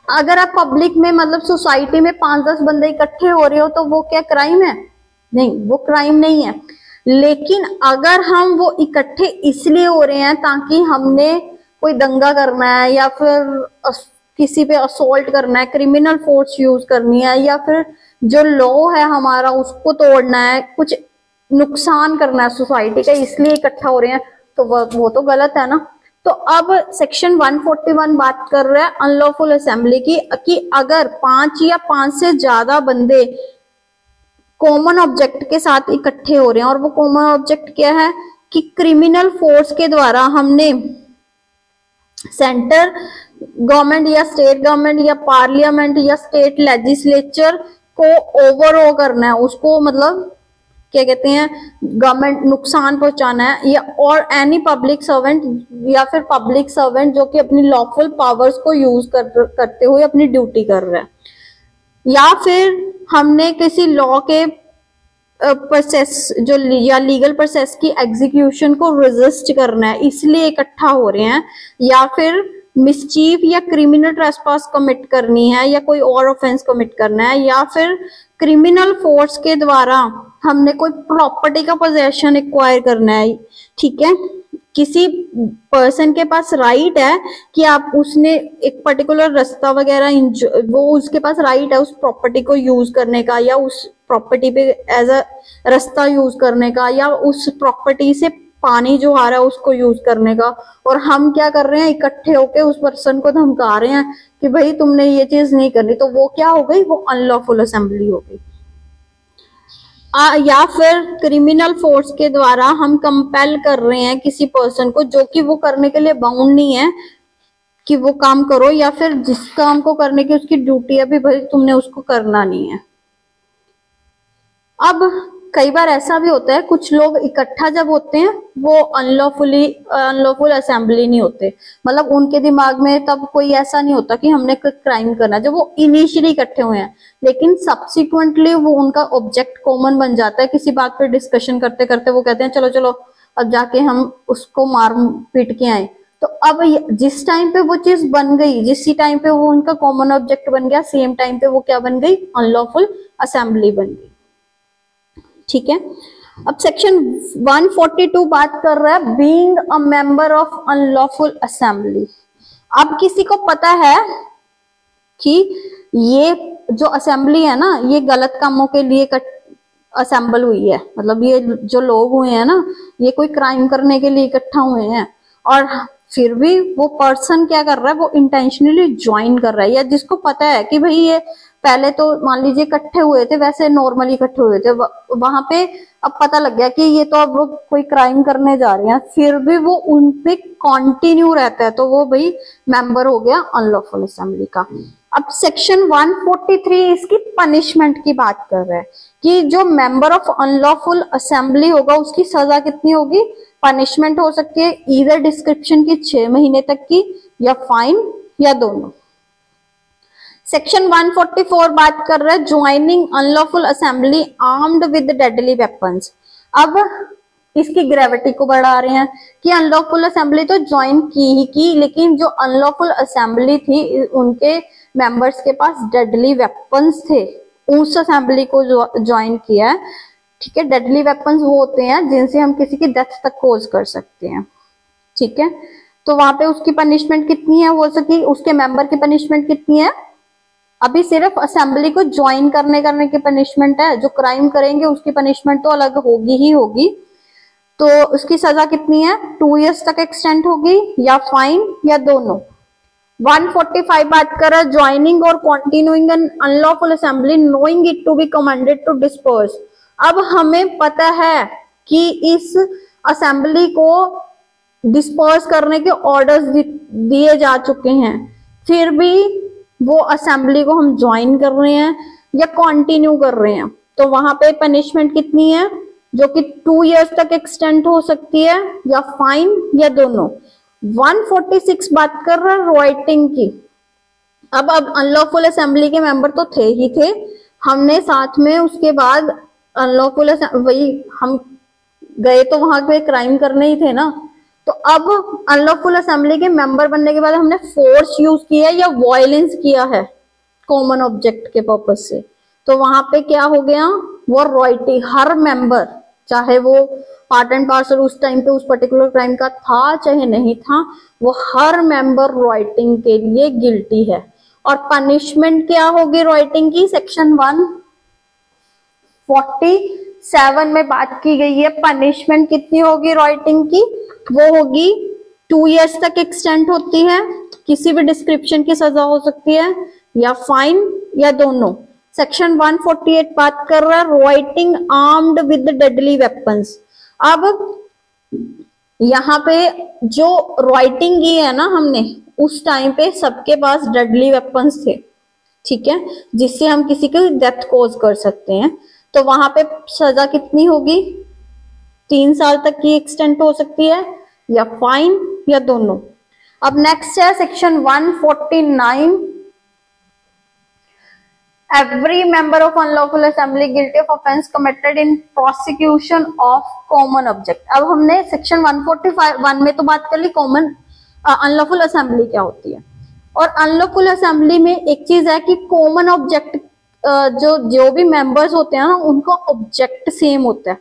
अगर आप पब्लिक में, मतलब सोसाइटी में 5-10 बंदे इकट्ठे हो रहे हो तो वो क्या क्राइम है? नहीं, वो क्राइम नहीं है। लेकिन अगर हम वो इकट्ठे इसलिए हो रहे हैं ताकि हमने कोई दंगा करना है, या फिर किसी पे असोल्ट करना है, क्रिमिनल फोर्स यूज करनी है, या फिर जो लॉ है हमारा उसको तोड़ना है, कुछ नुकसान करना है सोसाइटी का, इसलिए इकट्ठा हो रहे हैं, तो वो तो गलत है ना। तो अब सेक्शन 141 बात कर रहा है अनलॉफुल असेंबली की, कि अगर 5 या 5 से ज्यादा बंदे कॉमन ऑब्जेक्ट के साथ इकट्ठे हो रहे हैं, और वो कॉमन ऑब्जेक्ट क्या है कि क्रिमिनल फोर्स के द्वारा हमने सेंटर गवर्नमेंट या स्टेट गवर्नमेंट या पार्लियामेंट या स्टेट लेजिस्लेचर को ओवरऑल करना है, उसको मतलब क्या कहते हैं, गवर्नमेंट नुकसान पहुंचाना है, या और एनी पब्लिक सर्वेंट या फिर पब्लिक सर्वेंट जो कि अपनी लॉफुल पावर्स को यूज करते हुए अपनी ड्यूटी कर रहा है, या फिर हमने किसी लॉ के प्रोसेस जो या लीगल प्रोसेस की एग्जीक्यूशन को रेजिस्ट करना है, इसलिए इकट्ठा हो रहे हैं, या फिर मिसचीफ या क्रिमिनल ट्रेसपास कमिट करनी है, या कोई और ऑफेंस कमिट करना है, या फिर क्रिमिनल फोर्स के द्वारा हमने कोई प्रॉपर्टी का पोजेशन एक्वायर करना है। ठीक है, किसी पर्सन के पास राइट है कि आप, उसने एक पर्टिकुलर रास्ता वगैरह, वो उसके पास राइट है उस प्रॉपर्टी को यूज करने का, या उस प्रॉपर्टी पे एज अ रास्ता यूज करने का, या उस प्रॉपर्टी से पानी जो आ रहा है उसको यूज करने का। और हम क्या कर रहे हैं, इकट्ठे होके उस पर्सन को धमका रहे हैं कि भाई तुमने ये चीज नहीं करनी, तो वो क्या हो गई, वो अनलॉफुल असेंबली हो गई। या फिर क्रिमिनल फोर्स के द्वारा हम कंपेल कर रहे हैं किसी पर्सन को, जो कि वो करने के लिए बाउंड नहीं है कि वो काम करो, या फिर जिस काम को करने की उसकी ड्यूटी है भी, भाई तुमने उसको करना नहीं है। अब कई बार ऐसा भी होता है, कुछ लोग इकट्ठा जब होते हैं वो अनलॉफुल असेंबली नहीं होते, मतलब उनके दिमाग में तब कोई ऐसा नहीं होता कि हमने कोई क्राइम करना, जब वो इनिशियली इकट्ठे हुए हैं, लेकिन सब्सिक्वेंटली वो उनका ऑब्जेक्ट कॉमन बन जाता है। किसी बात पर डिस्कशन करते करते वो कहते हैं चलो चलो अब जाके हम उसको मार पीट के आए। तो अब जिस टाइम पे वो चीज बन गई, जिस टाइम पे वो उनका कॉमन ऑब्जेक्ट बन गया, सेम टाइम पे वो क्या बन गई, अनलॉफुल असेंबली बन गई। ठीक है, अब सेक्शन 142 बात कर रहा है being a member of unlawful assembly. अब किसी को पता है कि ये जो असेंबली है ना, ये गलत कामों के लिए असेंबल हुई है, मतलब ये जो लोग हुए हैं ना, ये कोई क्राइम करने के लिए इकट्ठा हुए हैं, और फिर भी वो पर्सन क्या कर रहा है, वो इंटेंशनली ज्वाइन कर रहा है, या जिसको पता है कि भाई ये पहले तो मान लीजिए इकट्ठे हुए थे, वैसे नॉर्मली इकट्ठे हुए थे, वहां पे अब पता लग गया कि ये तो अब कोई क्राइम करने जा रहे हैं, फिर भी वो उन पे कंटिन्यू रहता है, तो वो भाई मेंबर हो गया अनलॉफुल असेंबली का। अब सेक्शन 143 इसकी पनिशमेंट की बात कर रहा है कि जो मेंबर ऑफ अनलॉफुल असेंबली होगा उसकी सजा कितनी होगी, पनिशमेंट हो सकती है ईदर डिस्क्रिप्शन की 6 महीने तक की, या फाइन, या दोनों। सेक्शन 144 बात कर रहा है joining unlawful assembly armed with deadly weapons. अब इसकी ग्रेविटी को बढ़ा रहे हैं कि अनलॉफुल असेंबली तो ज्वाइन की ही की, लेकिन जो अनलॉफुल असेंबली थी उनके मेंबर्स के पास डेडली वेपन्स थे, उस असेंबली को ज्वाइन किया है। ठीक है, डेडली वेपन्स वो होते हैं जिनसे हम किसी की डेथ तक कोज कर सकते हैं। ठीक है, तो वहां पे उसकी पनिशमेंट कितनी है, हो सकी उसके मेंबर की पनिशमेंट कितनी है, अभी सिर्फ असेंबली को ज्वाइन करने की पनिशमेंट है, जो क्राइम करेंगे उसकी पनिशमेंट तो अलग होगी ही होगी। तो उसकी सजा कितनी है, 2 इयर्स तक एक्सटेंड होगी, या फाइन, या दोनों। 145 बात कर रहा है ज्वाइनिंग और continuing an unlawful assembly knowing it to be commanded to disperse. अब हमें पता है कि इस असेंबली को डिस्पर्स करने के ऑर्डर्स दिए जा चुके हैं, फिर भी वो असेंबली को हम ज्वाइन कर रहे हैं या कंटिन्यू कर रहे हैं, तो वहां पे पनिशमेंट कितनी है, जो कि 2 इयर्स तक एक्सटेंड हो सकती है, या फाइन, या दोनों। 146 बात कर रहा है राइटिंग की। अब अनलॉफुल असेंबली के मेंबर तो थे ही थे, हमने साथ में उसके बाद अनलॉफुल वही हम गए तो वहां पे क्राइम करने ही थे ना, तो अब अनलॉफुल असेंबली के मेंबर बनने के बाद हमने फोर्स यूज किया या वायलेंस किया है कॉमन ऑब्जेक्ट के पर्पज से, तो वहां पे क्या हो गया, वो रॉयल्टी हर मेंबर, चाहे वो पार्ट एंड पार्सल उस टाइम पे उस पर्टिकुलर क्राइम का था चाहे नहीं था, वो हर मेंबर रॉयटिंग के लिए गिल्टी है। और पनिशमेंट क्या होगी रॉयटिंग की, सेक्शन 147 में बात की गई है। पनिशमेंट कितनी होगी रॉयटिंग की, वो होगी 2 इयर्स तक एक्सटेंड होती है, किसी भी डिस्क्रिप्शन की सजा हो सकती है, या फाइन, या दोनों। सेक्शन 148 बात कर रहा है writing armed with deadly weapons. अब यहाँ पे जो राइटिंग की है ना हमने, उस टाइम पे सबके पास डेडली वेपन्स थे, ठीक है, जिससे हम किसी की डेथ कॉज कर सकते हैं, तो वहां पे सजा कितनी होगी, 3 साल तक की एक्सटेंड हो सकती है, या फाइन, या दोनों। अब नेक्स्ट है section 149, every member of unlawful assembly guilty of offense committed in prosecution of common object। अब हमने सेक्शन 145 में तो बात कर ली कॉमन अनलॉफुल असेंबली क्या होती है, और अनलॉफुल असेंबली में एक चीज है कि कॉमन ऑब्जेक्ट जो भी मेंबर्स होते हैं ना, उनका ऑब्जेक्ट सेम होता है।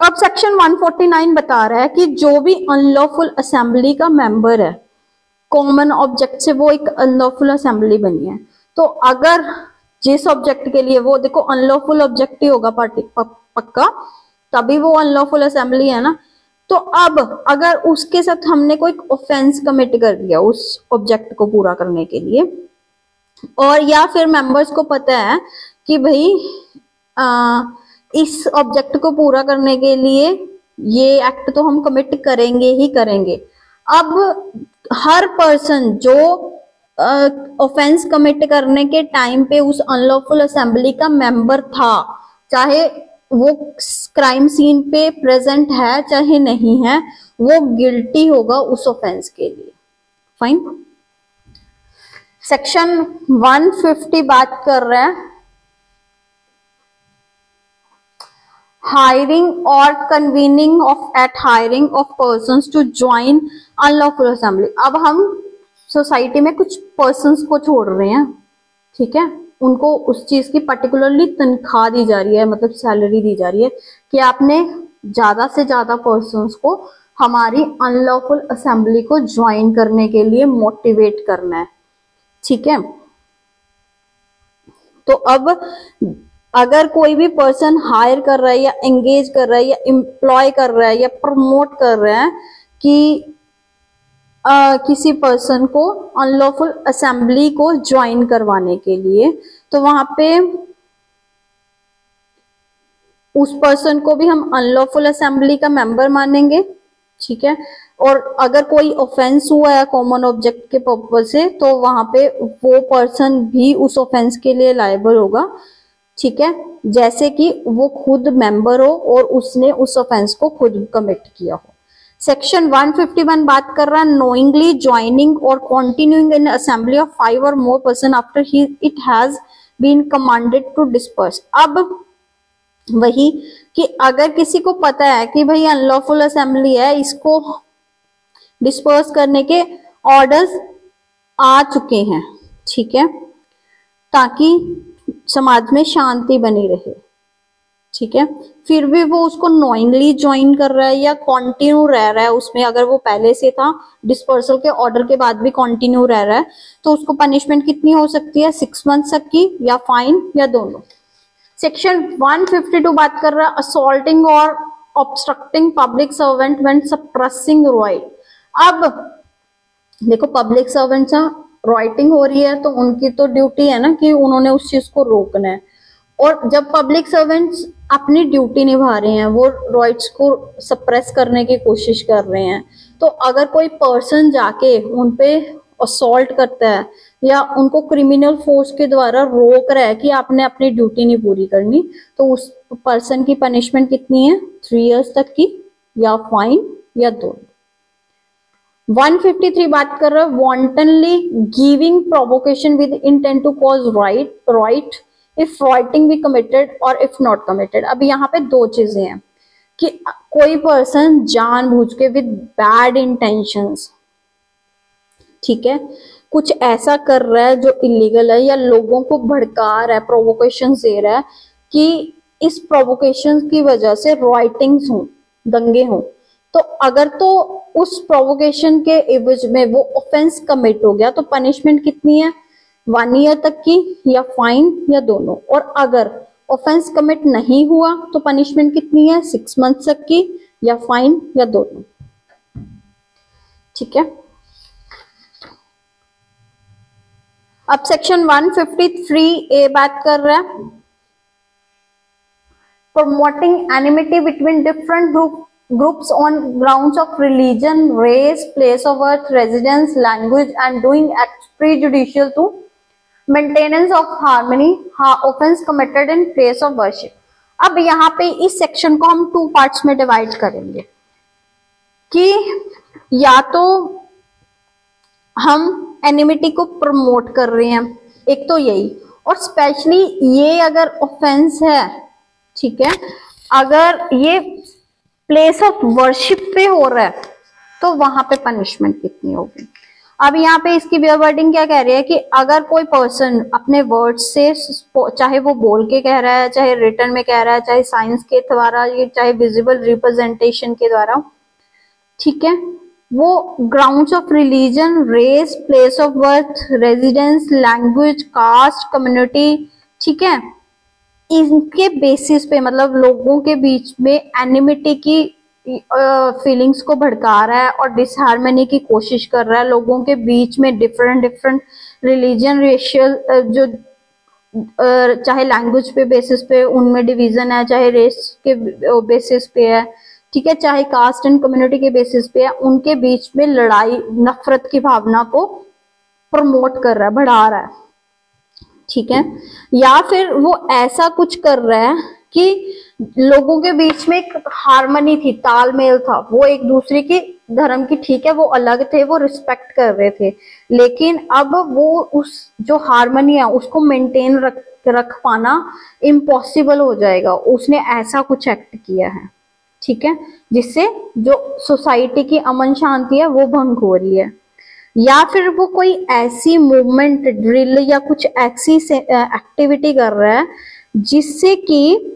अब सेक्शन 149 बता रहा है कि जो भी अनलॉफुल असेंबली का मेंबर है, कॉमन ऑब्जेक्ट से वो एक अनलॉफुल असेंबली बनी है, तो अगर जिस ऑब्जेक्ट के लिए, वो देखो अनलॉफुल ऑब्जेक्ट ही होगा पक्का, तभी वो अनलॉफुल असेंबली है ना, तो अब अगर उसके साथ हमने कोई ऑफेंस कमिट कर दिया उस ऑब्जेक्ट को पूरा करने के लिए, और या फिर मेंबर्स को पता है कि भाई इस ऑब्जेक्ट को पूरा करने के लिए ये एक्ट तो हम कमिट करेंगे ही करेंगे। अब हर पर्सन जो ऑफेंस कमिट करने के टाइम पे उस अनलॉफुल असेंबली का मेंबर था, चाहे वो क्राइम सीन पे प्रेजेंट है चाहे नहीं है, वो गिल्टी होगा उस ऑफेंस के लिए। फाइन। सेक्शन 150 बात कर रहे हैं हायरिंग और convening of at hiring of persons to join unlawful assembly. अब हम सोसाइटी में कुछ पर्सन्स को छोड़ रहे हैं, ठीक है, उनको उस चीज की पर्टिकुलरली तनख्वाह दी जा रही है, मतलब सैलरी दी जा रही है कि आपने ज्यादा से ज्यादा पर्सन्स को हमारी अनलॉफुल असेंबली को ज्वाइन करने के लिए मोटिवेट करना है। ठीक है, तो अब अगर कोई भी पर्सन हायर कर रहा है या एंगेज कर रहा है या एम्प्लॉय कर रहा है या प्रमोट कर रहा है कि किसी पर्सन को अनलॉफुल असेंबली को ज्वाइन करवाने के लिए, तो वहां पे उस पर्सन को भी हम अनलॉफुल असेंबली का मेंबर मानेंगे। ठीक है, और अगर कोई ऑफेंस हुआ है कॉमन ऑब्जेक्ट के पर्पज से, तो वहां पे वो पर्सन भी उस ऑफेंस के लिए लायबल होगा। ठीक है, जैसे कि वो खुद मेंबर हो और उसने उस ऑफेंस को खुद कमिट किया हो। सेक्शन 151 बात कर रहा है नोइंगली ज्वाइनिंग और कंटिन्यूइंग इन असेंबली ऑफ 5 और more person after it has been commanded to disperse. अब वही कि अगर किसी को पता है कि भाई अनलॉफुल असेंबली है, इसको डिस्पर्स करने के ऑर्डर्स आ चुके हैं, ठीक है, ताकि समाज में शांति बनी रहे। ठीक है, फिर भी वो उसको नॉइंगली ज्वाइन कर रहा है या कॉन्टिन्यू रह रहा है उसमें, अगर वो पहले से था डिस्पर्सल के ऑर्डर के बाद भी कॉन्टिन्यू रह रहा है, तो उसको पनिशमेंट कितनी हो सकती है, 6 मंथ तक की या फाइन या दोनों। सेक्शन 152 बात कर रहा है असॉल्टिंग और obstructing public servant when suppressing right. अब देखो पब्लिक सर्वेंट राइटिंग हो रही है तो उनकी तो ड्यूटी है ना कि उन्होंने उस चीज को रोकना है, और जब पब्लिक सर्वेंट्स अपनी ड्यूटी निभा रहे हैं, वो राइट्स को सप्रेस करने की कोशिश कर रहे हैं, तो अगर कोई पर्सन जाके उन पे असॉल्ट करता है या उनको क्रिमिनल फोर्स के द्वारा रोक रहा है कि आपने अपनी ड्यूटी नहीं पूरी करनी, तो उस पर्सन की पनिशमेंट कितनी है, 3 इयर्स तक की या फाइन या दोनों। 153 बात कर रहा है wantonly giving provocation with intent to cause riot if rioting be committed और इफ नॉट कमिटेड। अब यहाँ पे 2 चीजें हैं कि कोई पर्सन जानबूझ के विद बैड इंटेंशंस, ठीक है, कुछ ऐसा कर रहा है जो इलीगल है या लोगों को भड़का रहा है, प्रोवोकेशन दे रहा है कि इस प्रोवोकेशन की वजह से राइटिंग्स हो, दंगे हो, तो अगर तो उस प्रोवोकेशन के एवज में वो ऑफेंस कमिट हो गया तो पनिशमेंट कितनी है, 1 ईयर तक की या फाइन या दोनों। और अगर ऑफेंस कमिट नहीं हुआ तो पनिशमेंट कितनी है, 6 मंथ तक की या फाइन या दोनों। ठीक है, अब सेक्शन 153A बात कर रहा है promoting enmity between different groups on grounds of religion, race, place of birth, residence, language and doing acts prejudicial to maintenance of harmony, offense committed in place of worship। अब यहाँ पे इस section को हम 2 पार्ट्स में divide करेंगे कि या तो हम एनिमिटी को प्रमोट कर रहे हैं, एक तो यही, और स्पेशली ये अगर ऑफेंस है, ठीक है, अगर ये प्लेस ऑफ वर्शिप पे हो रहा है तो वहां पे पनिशमेंट कितनी होगी। अब यहाँ पे इसकी वर्डिंग क्या कह रही है कि अगर कोई पर्सन अपने वर्ड से, चाहे वो बोल के कह रहा है, चाहे रिटर्न में कह रहा है, चाहे साइंस के द्वारा, चाहे विजिबल रिप्रेजेंटेशन के द्वारा, ठीक है, वो grounds of religion, race, place of birth, residence, language, caste, community, ठीक है, इनके बेसिस पे, मतलब लोगों के बीच में एनिमिटी की फीलिंग्स को भड़का रहा है और डिसहार्मनी की कोशिश कर रहा है, लोगों के बीच में डिफरेंट रिलीजन, रेशियल, जो चाहे लैंग्वेज पे बेसिस पे उनमें डिवीजन है, चाहे रेस के बेसिस पे है, ठीक है, चाहे कास्ट एंड कम्युनिटी के बेसिस पे है, उनके बीच में लड़ाई, नफरत की भावना को प्रमोट कर रहा है, बढ़ा रहा है। ठीक है, या फिर वो ऐसा कुछ कर रहा है कि लोगों के बीच में एक हार्मनी थी, तालमेल था, वो एक दूसरे की धर्म की, ठीक है, वो अलग थे, वो रिस्पेक्ट कर रहे थे, लेकिन अब वो उस जो हार्मनी है उसको मेंटेन रख पाना इम्पॉसिबल हो जाएगा। उसने ऐसा कुछ एक्ट किया है, ठीक है, जिससे जो सोसाइटी की अमन शांति है वो भंग हो रही है। या फिर वो कोई ऐसी मूवमेंट, ड्रिल या कुछ ऐसी एक्टिविटी कर रहा है जिससे कि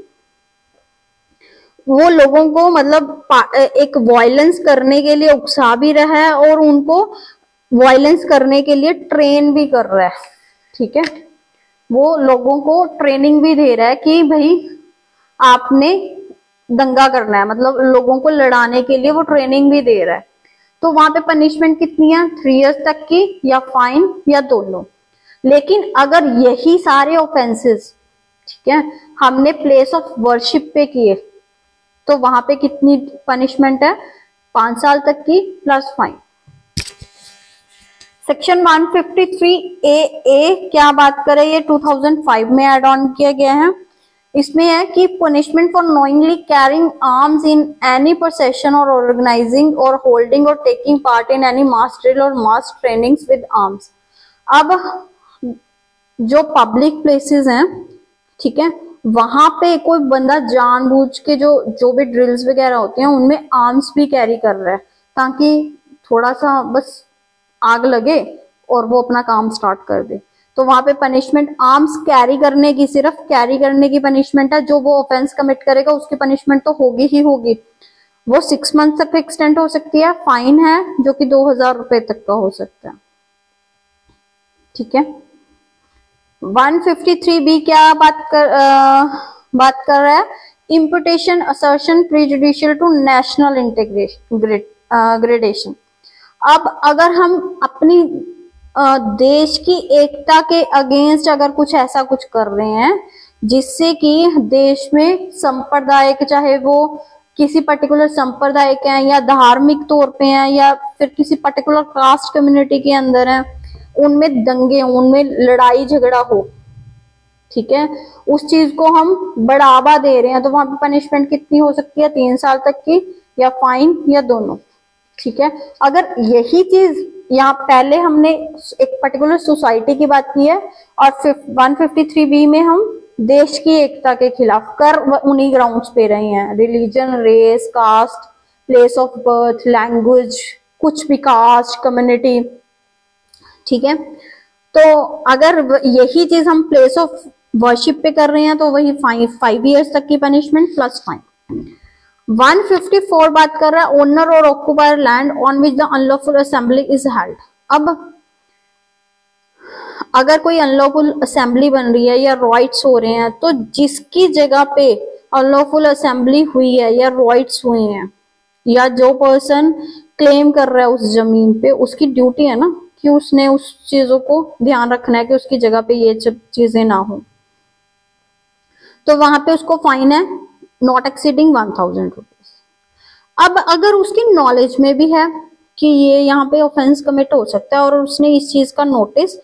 वो लोगों को मतलब एक वायलेंस करने के लिए उकसा भी रहा है और उनको वायलेंस करने के लिए ट्रेन भी कर रहा है। ठीक है, वो लोगों को ट्रेनिंग भी दे रहा है कि भाई आपने दंगा करना है, मतलब लोगों को लड़ाने के लिए वो ट्रेनिंग भी दे रहा है। तो वहां पे पनिशमेंट कितनी है, 3 इयर्स तक की, या फाइन, या दोनों। लेकिन अगर यही सारे ऑफेंसेस, ठीक है, हमने प्लेस ऑफ वर्शिप पे किए तो वहां पे कितनी पनिशमेंट है, 5 साल तक की प्लस फाइन। सेक्शन 153A क्या बात करें, ये 2005 में एड ऑन किया गया है। इसमें है कि punishment for knowingly carrying arms in any possession और ऑर्गेनाइजिंग और होल्डिंग और taking part in any mass drill और मास ट्रेनिंग्स विद आर्म्स। अब जो पब्लिक प्लेसेस हैं, ठीक है, वहां पे कोई बंदा जानबूझ के जो भी ड्रिल्स वगैरह होते हैं उनमें आर्म्स भी कैरी कर रहा है ताकि थोड़ा सा बस आग लगे और वो अपना काम स्टार्ट कर दे, तो वहां पे पनिशमेंट आर्म्स कैरी करने की, सिर्फ कैरी करने की पनिशमेंट है। जो वो ऑफेंस कमिट करेगा उसकी पनिशमेंट तो होगी ही होगी, वो 6 मंथ तक एक्सटेंड हो सकती है। फाइन है जो कि 2000 रुपए तक का हो सकता है। ठीक है, 153B क्या बात कर रहा है, imputation assertion prejudicial to national integration gradation. अब अगर हम अपनी देश की एकता के अगेंस्ट अगर कुछ ऐसा कुछ कर रहे हैं जिससे कि देश में सांप्रदायिक, चाहे वो किसी पर्टिकुलर संप्रदाय के हैं या धार्मिक तौर पे हैं या फिर किसी पर्टिकुलर कास्ट कम्युनिटी के अंदर हैं, उनमें दंगे, उनमें लड़ाई झगड़ा हो, ठीक है, उस चीज को हम बढ़ावा दे रहे हैं, तो वहां पे पनिशमेंट कितनी हो सकती है, 3 साल तक की, या फाइन, या दोनों। ठीक है, अगर यही चीज यहाँ पहले हमने एक पर्टिकुलर सोसाइटी की बात की है और 153B में हम देश की एकता के खिलाफ कर उन्हीं ग्राउंड्स पे रहे हैं, religion, race, caste, place of birth, language, कुछ भी कास्ट, कम्युनिटी। ठीक है, तो अगर यही चीज हम प्लेस ऑफ वर्शिप पे कर रहे हैं तो वही 5 इयर्स तक की पनिशमेंट प्लस फाइन। 154 बात कर रहा है ओनर और occupier land on which the unlawful assembly is held. अब अगर कोई अनलॉफुल असेंबली बन रही है या रॉइट्स हो रहे हैं, तो जिसकी जगह पे अनलॉफुल असेंबली हुई है या रॉइट्स हुए हैं या जो पर्सन क्लेम कर रहा है उस जमीन पे, उसकी ड्यूटी है ना कि उसने उस चीजों को ध्यान रखना है कि उसकी जगह पे ये चीजें ना हो, तो वहां पे उसको फाइन है नॉट एक्सीडिंग 1000 रुपीज। अब अगर उसकी नॉलेज में भी है कि ये यहाँ पे ऑफेंस कमिट हो सकता है और उसने इस चीज का नोटिस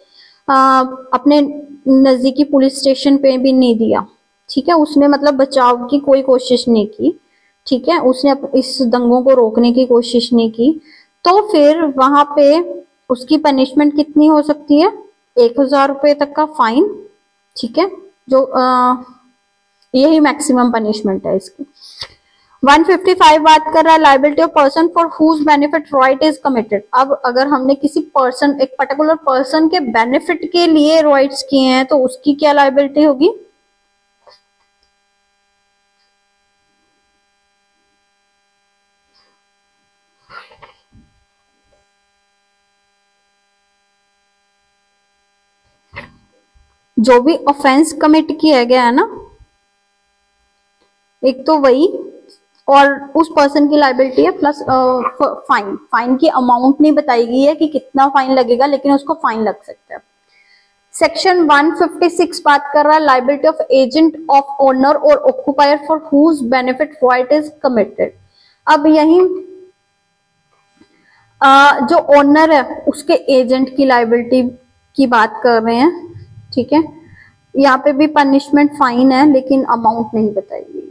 अपने नजदीकी पुलिस स्टेशन पे भी नहीं दिया, ठीक है, उसने मतलब बचाव की कोई कोशिश नहीं की, ठीक है, उसने इस दंगों को रोकने की कोशिश नहीं की, तो फिर वहां पे उसकी पनिशमेंट कितनी हो सकती है, 1000 रुपए तक का फाइन। ठीक है, जो यही मैक्सिमम पनिशमेंट है इसकी। 155 बात कर रहा है liability of person for whose benefit riot is committed. अब अगर हमने किसी पर्सन, एक पर्टिकुलर पर्सन के बेनिफिट के लिए राइट्स किए हैं तो उसकी क्या लायबिलिटी होगी, जो भी ऑफेंस कमिट किया गया है ना, एक तो वही, और उस पर्सन की लायबिलिटी है प्लस फाइन। फाइन की अमाउंट नहीं बताई गई है कि कितना फाइन लगेगा, लेकिन उसको फाइन लग सकता है। सेक्शन 156 बात कर रहा है liability of agent of owner और occupier for whose benefit riot is committed. अब यही जो ओनर है उसके एजेंट की लायबिलिटी की बात कर रहे हैं। ठीक है, यहाँ पे भी पनिशमेंट फाइन है लेकिन अमाउंट नहीं बताई गई है।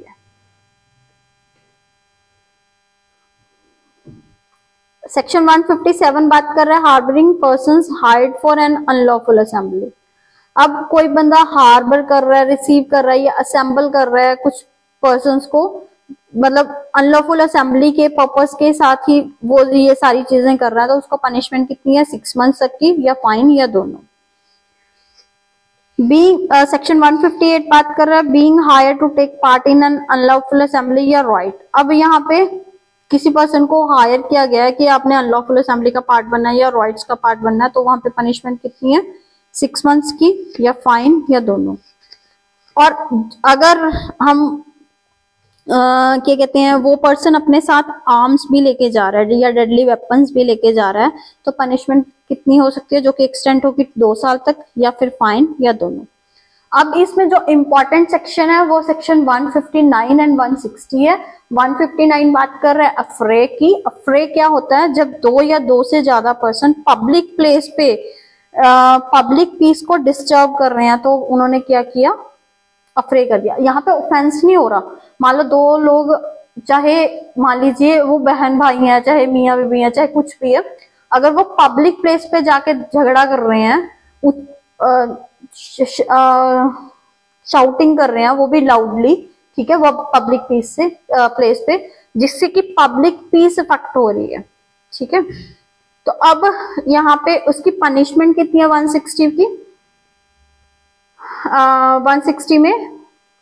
सेक्शन 157 बात कर रहा है harbouring persons hired for an unlawful assembly. अब कोई बंदा हार्बर कर रहा है, रिसीव कर रहा है या असेंबल कर रहा है कुछ पर्संस को मतलब अनलॉफुल असेंबली के पर्पस के साथ ही वो ये सारी चीजें कर रहा है, तो उसको पनिशमेंट कितनी है, 6 मंथ तक की या फाइन या दोनों। बीइंग सेक्शन 158 बात कर रहा है being hired to take part in an unlawful assembly या राइट। अब यहाँ पे किसी पर्सन को हायर किया गया है कि आपने अनलॉफुल असेंबली का पार्ट बनना है या राइट्स का पार्ट बनना है, तो वहां पे पनिशमेंट कितनी है, 6 मंथ्स की या फाइन या दोनों। और अगर हम क्या कहते हैं, वो पर्सन अपने साथ आर्म्स भी लेके जा रहा है या डेडली वेपन्स भी लेके जा रहा है, तो पनिशमेंट कितनी हो सकती है, जो कि एक्सटेंड होगी 2 साल तक या फिर फाइन या दोनों। अब इसमें जो इम्पोर्टेंट सेक्शन है वो सेक्शन 159 एंड 160 है। 159 बात कर रहे हैं अफ्रे की। अफ्रे क्या होता है, जब 2 या 2 से ज्यादा पर्सन पब्लिक प्लेस पे पब्लिक पीस को डिस्टर्ब कर रहे हैं, तो उन्होंने क्या किया, अफ्रे कर दिया। यहाँ पे ऑफेंस नहीं हो रहा, मान लो 2 लोग, चाहे मान लीजिए वो बहन भाई हैं, चाहे मियाँ बीबी हैं, चाहे कुछ भी है, अगर वो पब्लिक प्लेस पे जाके झगड़ा कर रहे हैं, शाउटिंग कर रहे हैं, वो भी लाउडली, ठीक है, वो पब्लिक पीस से प्लेस पे, जिससे कि पब्लिक पीस इफेक्ट हो रही है, ठीक है। तो अब यहाँ पे उसकी पनिशमेंट कितनी है 160 की, 160 में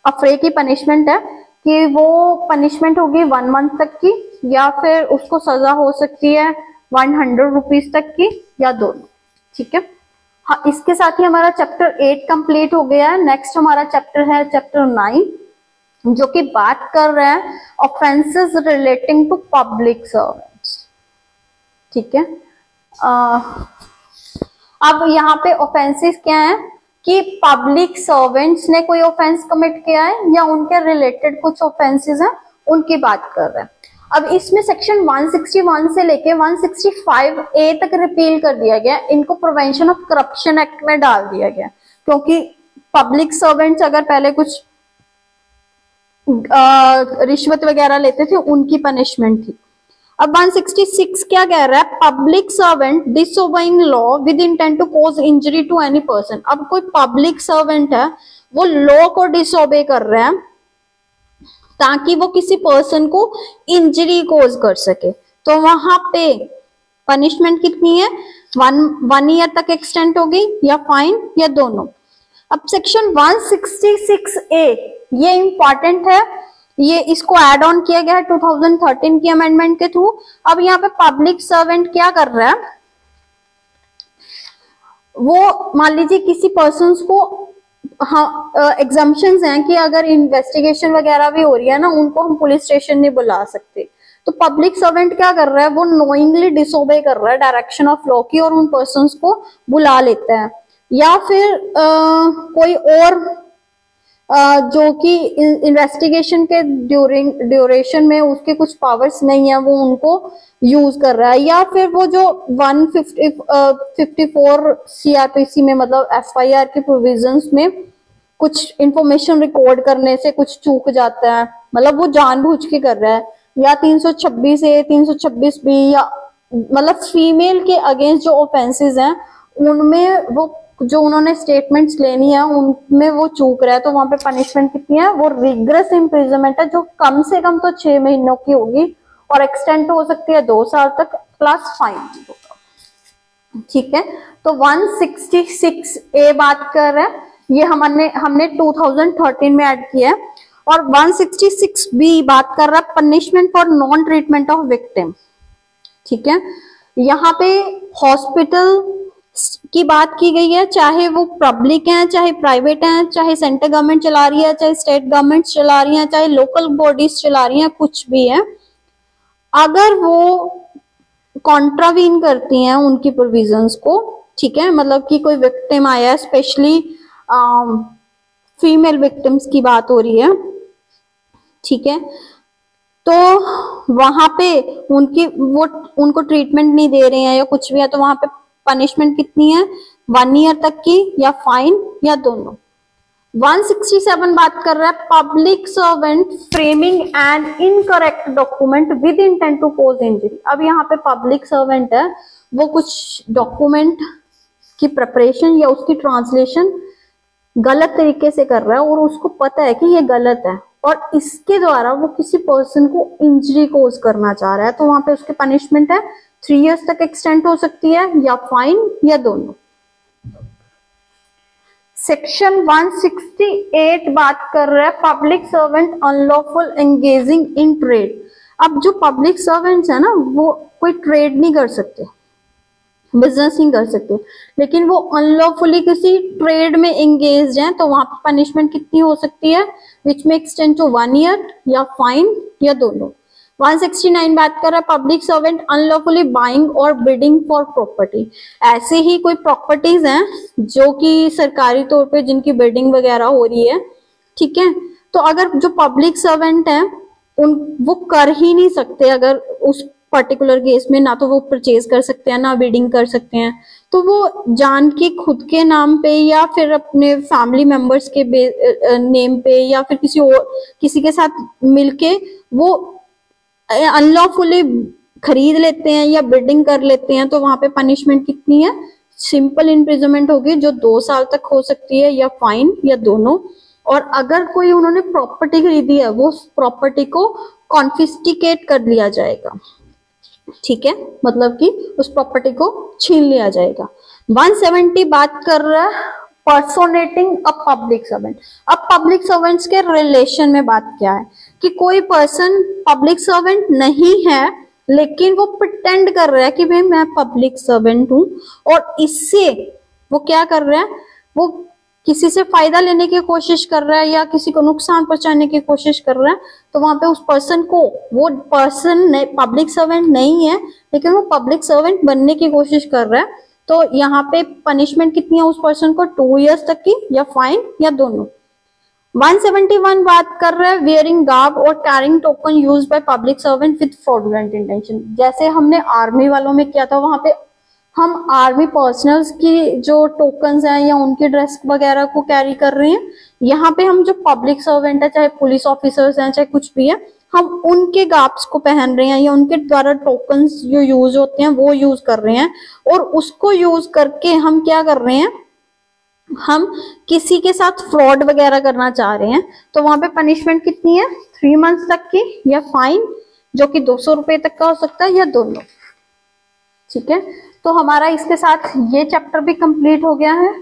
अफरे की पनिशमेंट है कि वो पनिशमेंट होगी 1 मंथ तक की, या फिर उसको सजा हो सकती है 100 रुपीज तक की, या दोनों, ठीक है। हाँ, इसके साथ ही हमारा चैप्टर 8 कंप्लीट हो गया है। नेक्स्ट हमारा चैप्टर है चैप्टर 9, जो कि बात कर रहा है offences relating to public servants, ठीक है। अब यहाँ पे ऑफेंसेस क्या है कि पब्लिक सर्वेंट्स ने कोई ऑफेंस कमिट किया है या उनके रिलेटेड कुछ ऑफेंसेस हैं, उनकी बात कर रहे हैं। अब इसमें सेक्शन 161 से लेके 165A तक रिपील कर दिया गया, इनको प्रिवेंशन ऑफ करप्शन एक्ट में डाल दिया गया, क्योंकि पब्लिक सर्वेंट्स अगर पहले कुछ रिश्वत वगैरह लेते थे, उनकी पनिशमेंट थी। अब 166 क्या कह रहा है, public servant disobeying law with intent to cause injury to any person. अब कोई पब्लिक सर्वेंट है, वो लॉ को डिसोबे कर रहा है ताकि वो किसी पर्सन को इंजरी कॉज कर सके, तो वहां पे पनिशमेंट कितनी है, 1 ईयर तक एक्सटेंड होगी या फाइन या दोनों। अब सेक्शन 166A ये इंपॉर्टेंट है, ये इसको ऐड ऑन किया गया है 2013 की अमेंडमेंट के थ्रू। अब यहाँ पे पब्लिक सर्वेंट क्या कर रहा है, वो मान लीजिए किसी पर्सन को, हाँ एग्जाम्पशंस हैं कि अगर इन्वेस्टिगेशन वगैरह भी हो रही है ना, उनको हम पुलिस स्टेशन नहीं बुला सकते, तो पब्लिक सर्वेंट क्या कर रहा है, वो नोइंगली डिसोबे कर रहा है डायरेक्शन ऑफ लॉ की और उन पर्संस को बुला लेता है, या फिर कोई और जो कि इन्वेस्टिगेशन के ड्यूरेशन में उसके कुछ पावर्स नहीं है, वो उनको यूज कर रहा है, या फिर वो जो 154 CRPC में मतलब FIR के प्रोविजंस में कुछ इंफॉर्मेशन रिकॉर्ड करने से कुछ चूक जाता है, मतलब वो जानबूझ के कर रहा है, या 326A 326B, या मतलब फीमेल के अगेंस्ट जो ऑफेंसेस हैं उनमें वो जो उन्होंने स्टेटमेंट्स लेनी है उनमें वो चूक रहा है, तो वहां पे पनिशमेंट कितनी है, वो रिग्रेस इम्प्रिजनमेंट है, जो कम से कम तो 6 महीनों की होगी और एक्सटेंड हो सकती है 2 साल तक, प्लस फाइन होगा, ठीक है। तो 166A बात कर रहे हैं, ये हमने 2013 में ऐड किया है, और 166B बात कर रहा है punishment for non treatment of victim, ठीक है। यहाँ पे हॉस्पिटल की बात की गई है, चाहे वो पब्लिक है, चाहे प्राइवेट है, चाहे सेंट्रल गवर्नमेंट चला रही है, चाहे स्टेट गवर्नमेंट चला रही है, चाहे लोकल बॉडीज चला रही हैं, कुछ भी है, अगर वो कॉन्ट्रावीन करती हैं उनकी प्रोविजंस को, ठीक है, मतलब कि कोई विक्टिम आया है, स्पेशली फीमेल विक्टिम्स की बात हो रही है, ठीक है, तो वहां पे उनको ट्रीटमेंट नहीं दे रहे हैं या कुछ भी है, तो वहां पे पनिशमेंट कितनी है, 1 ईयर तक की या फाइन या दोनों। 167 बात कर रहा है public servant framing and incorrect document with intent to cause injury. अब यहाँ पे पब्लिक सर्वेंट है, वो कुछ डॉक्यूमेंट की प्रिपरेशन या उसकी ट्रांसलेशन गलत तरीके से कर रहा है और उसको पता है कि ये गलत है, और इसके द्वारा वो किसी पर्सन को इंजरी कोज करना चाह रहा है, तो वहां पे उसकी पनिशमेंट है 3 years तक एक्सटेंड हो सकती है, या फाइन या दोनों। सेक्शन 168 बात कर रहा है public servant unlawful engaging in trade. अब जो पब्लिक सर्वेंट्स है ना, वो कोई ट्रेड नहीं कर सकते, बिजनेस नहीं कर सकते, लेकिन वो अनलॉफुली किसी ट्रेड में एंगेज हैं, तो वहां पर पनिशमेंट कितनी हो सकती है, विच में एक्सटेंड टू 1 year या फाइन या दोनों। 169 बात कर रहा है पब्लिक सर्वेंट अनलॉफुली बाइंग और बिडिंग फॉर प्रॉपर्टी। ऐसे ही कोई प्रॉपर्टीज हैं जो कि सरकारी तौर पे जिनकी बिडिंग वगैरह हो रही है, ठीक है, तो अगर जो पब्लिक सर्वेंट है वो कर ही नहीं सकते, अगर उस पर्टिकुलर केस में ना तो वो परचेज कर सकते हैं ना बिडिंग कर सकते हैं, तो वो जान के खुद के नाम पे या फिर अपने फैमिली मेंबर्स के नेम पे या फिर किसी के साथ मिलके वो अनलॉफुली खरीद लेते हैं या बिडिंग कर लेते हैं, तो वहां पे पनिशमेंट कितनी है, सिंपल इम्प्रिजनमेंट होगी जो 2 साल तक हो सकती है, या फाइन या दोनों। और अगर कोई उन्होंने प्रॉपर्टी खरीदी है, वो प्रॉपर्टी को कॉन्फिस्टिकेट कर लिया जाएगा, ठीक है, मतलब कि उस प्रॉपर्टी को छीन लिया जाएगा। 170 बात कर रहा है पर्सोनेटिंग अ पब्लिक सर्वेंट। अब पब्लिक सर्वेंट्स के रिलेशन में बात क्या है कि कोई पर्सन पब्लिक सर्वेंट नहीं है, लेकिन वो प्रिटेंड कर रहा है कि भाई मैं पब्लिक सर्वेंट हूं, और इससे वो क्या कर रहा है, वो किसी से फायदा लेने की कोशिश कर रहा है या किसी को नुकसान पहुंचाने की कोशिश कर रहा है, तो वहां पे उस पर्सन को, वो पर्सन पब्लिक सर्वेंट नहीं है लेकिन वो पब्लिक सर्वेंट बनने की कोशिश कर रहा है, तो यहाँ पे पनिशमेंट कितनी है उस पर्सन को, 2 years तक की या फाइन या दोनों। 171 बात कर रहा है वेयरिंग गार्ब और carrying token used by public servant with fraudulent intention. जैसे हमने आर्मी वालों में किया था, वहां पे हम आर्मी पर्सनल्स की जो टोकन्स हैं या उनकी ड्रेस वगैरह को कैरी कर रहे हैं, यहाँ पे हम जो पब्लिक सर्वेंट है, चाहे पुलिस ऑफिसर्स हैं चाहे कुछ भी है, हम उनके गार्ब्स को पहन रहे हैं या उनके द्वारा टोकन्स जो यूज होते हैं वो यूज कर रहे हैं, और उसको यूज करके हम क्या कर रहे हैं, हम किसी के साथ फ्रॉड वगैरह करना चाह रहे हैं, तो वहां पे पनिशमेंट कितनी है, 3 months तक की या फाइन जो कि 200 रुपए तक का हो सकता है या दोनों, ठीक है। तो हमारा इसके साथ ये चैप्टर भी कंप्लीट हो गया है।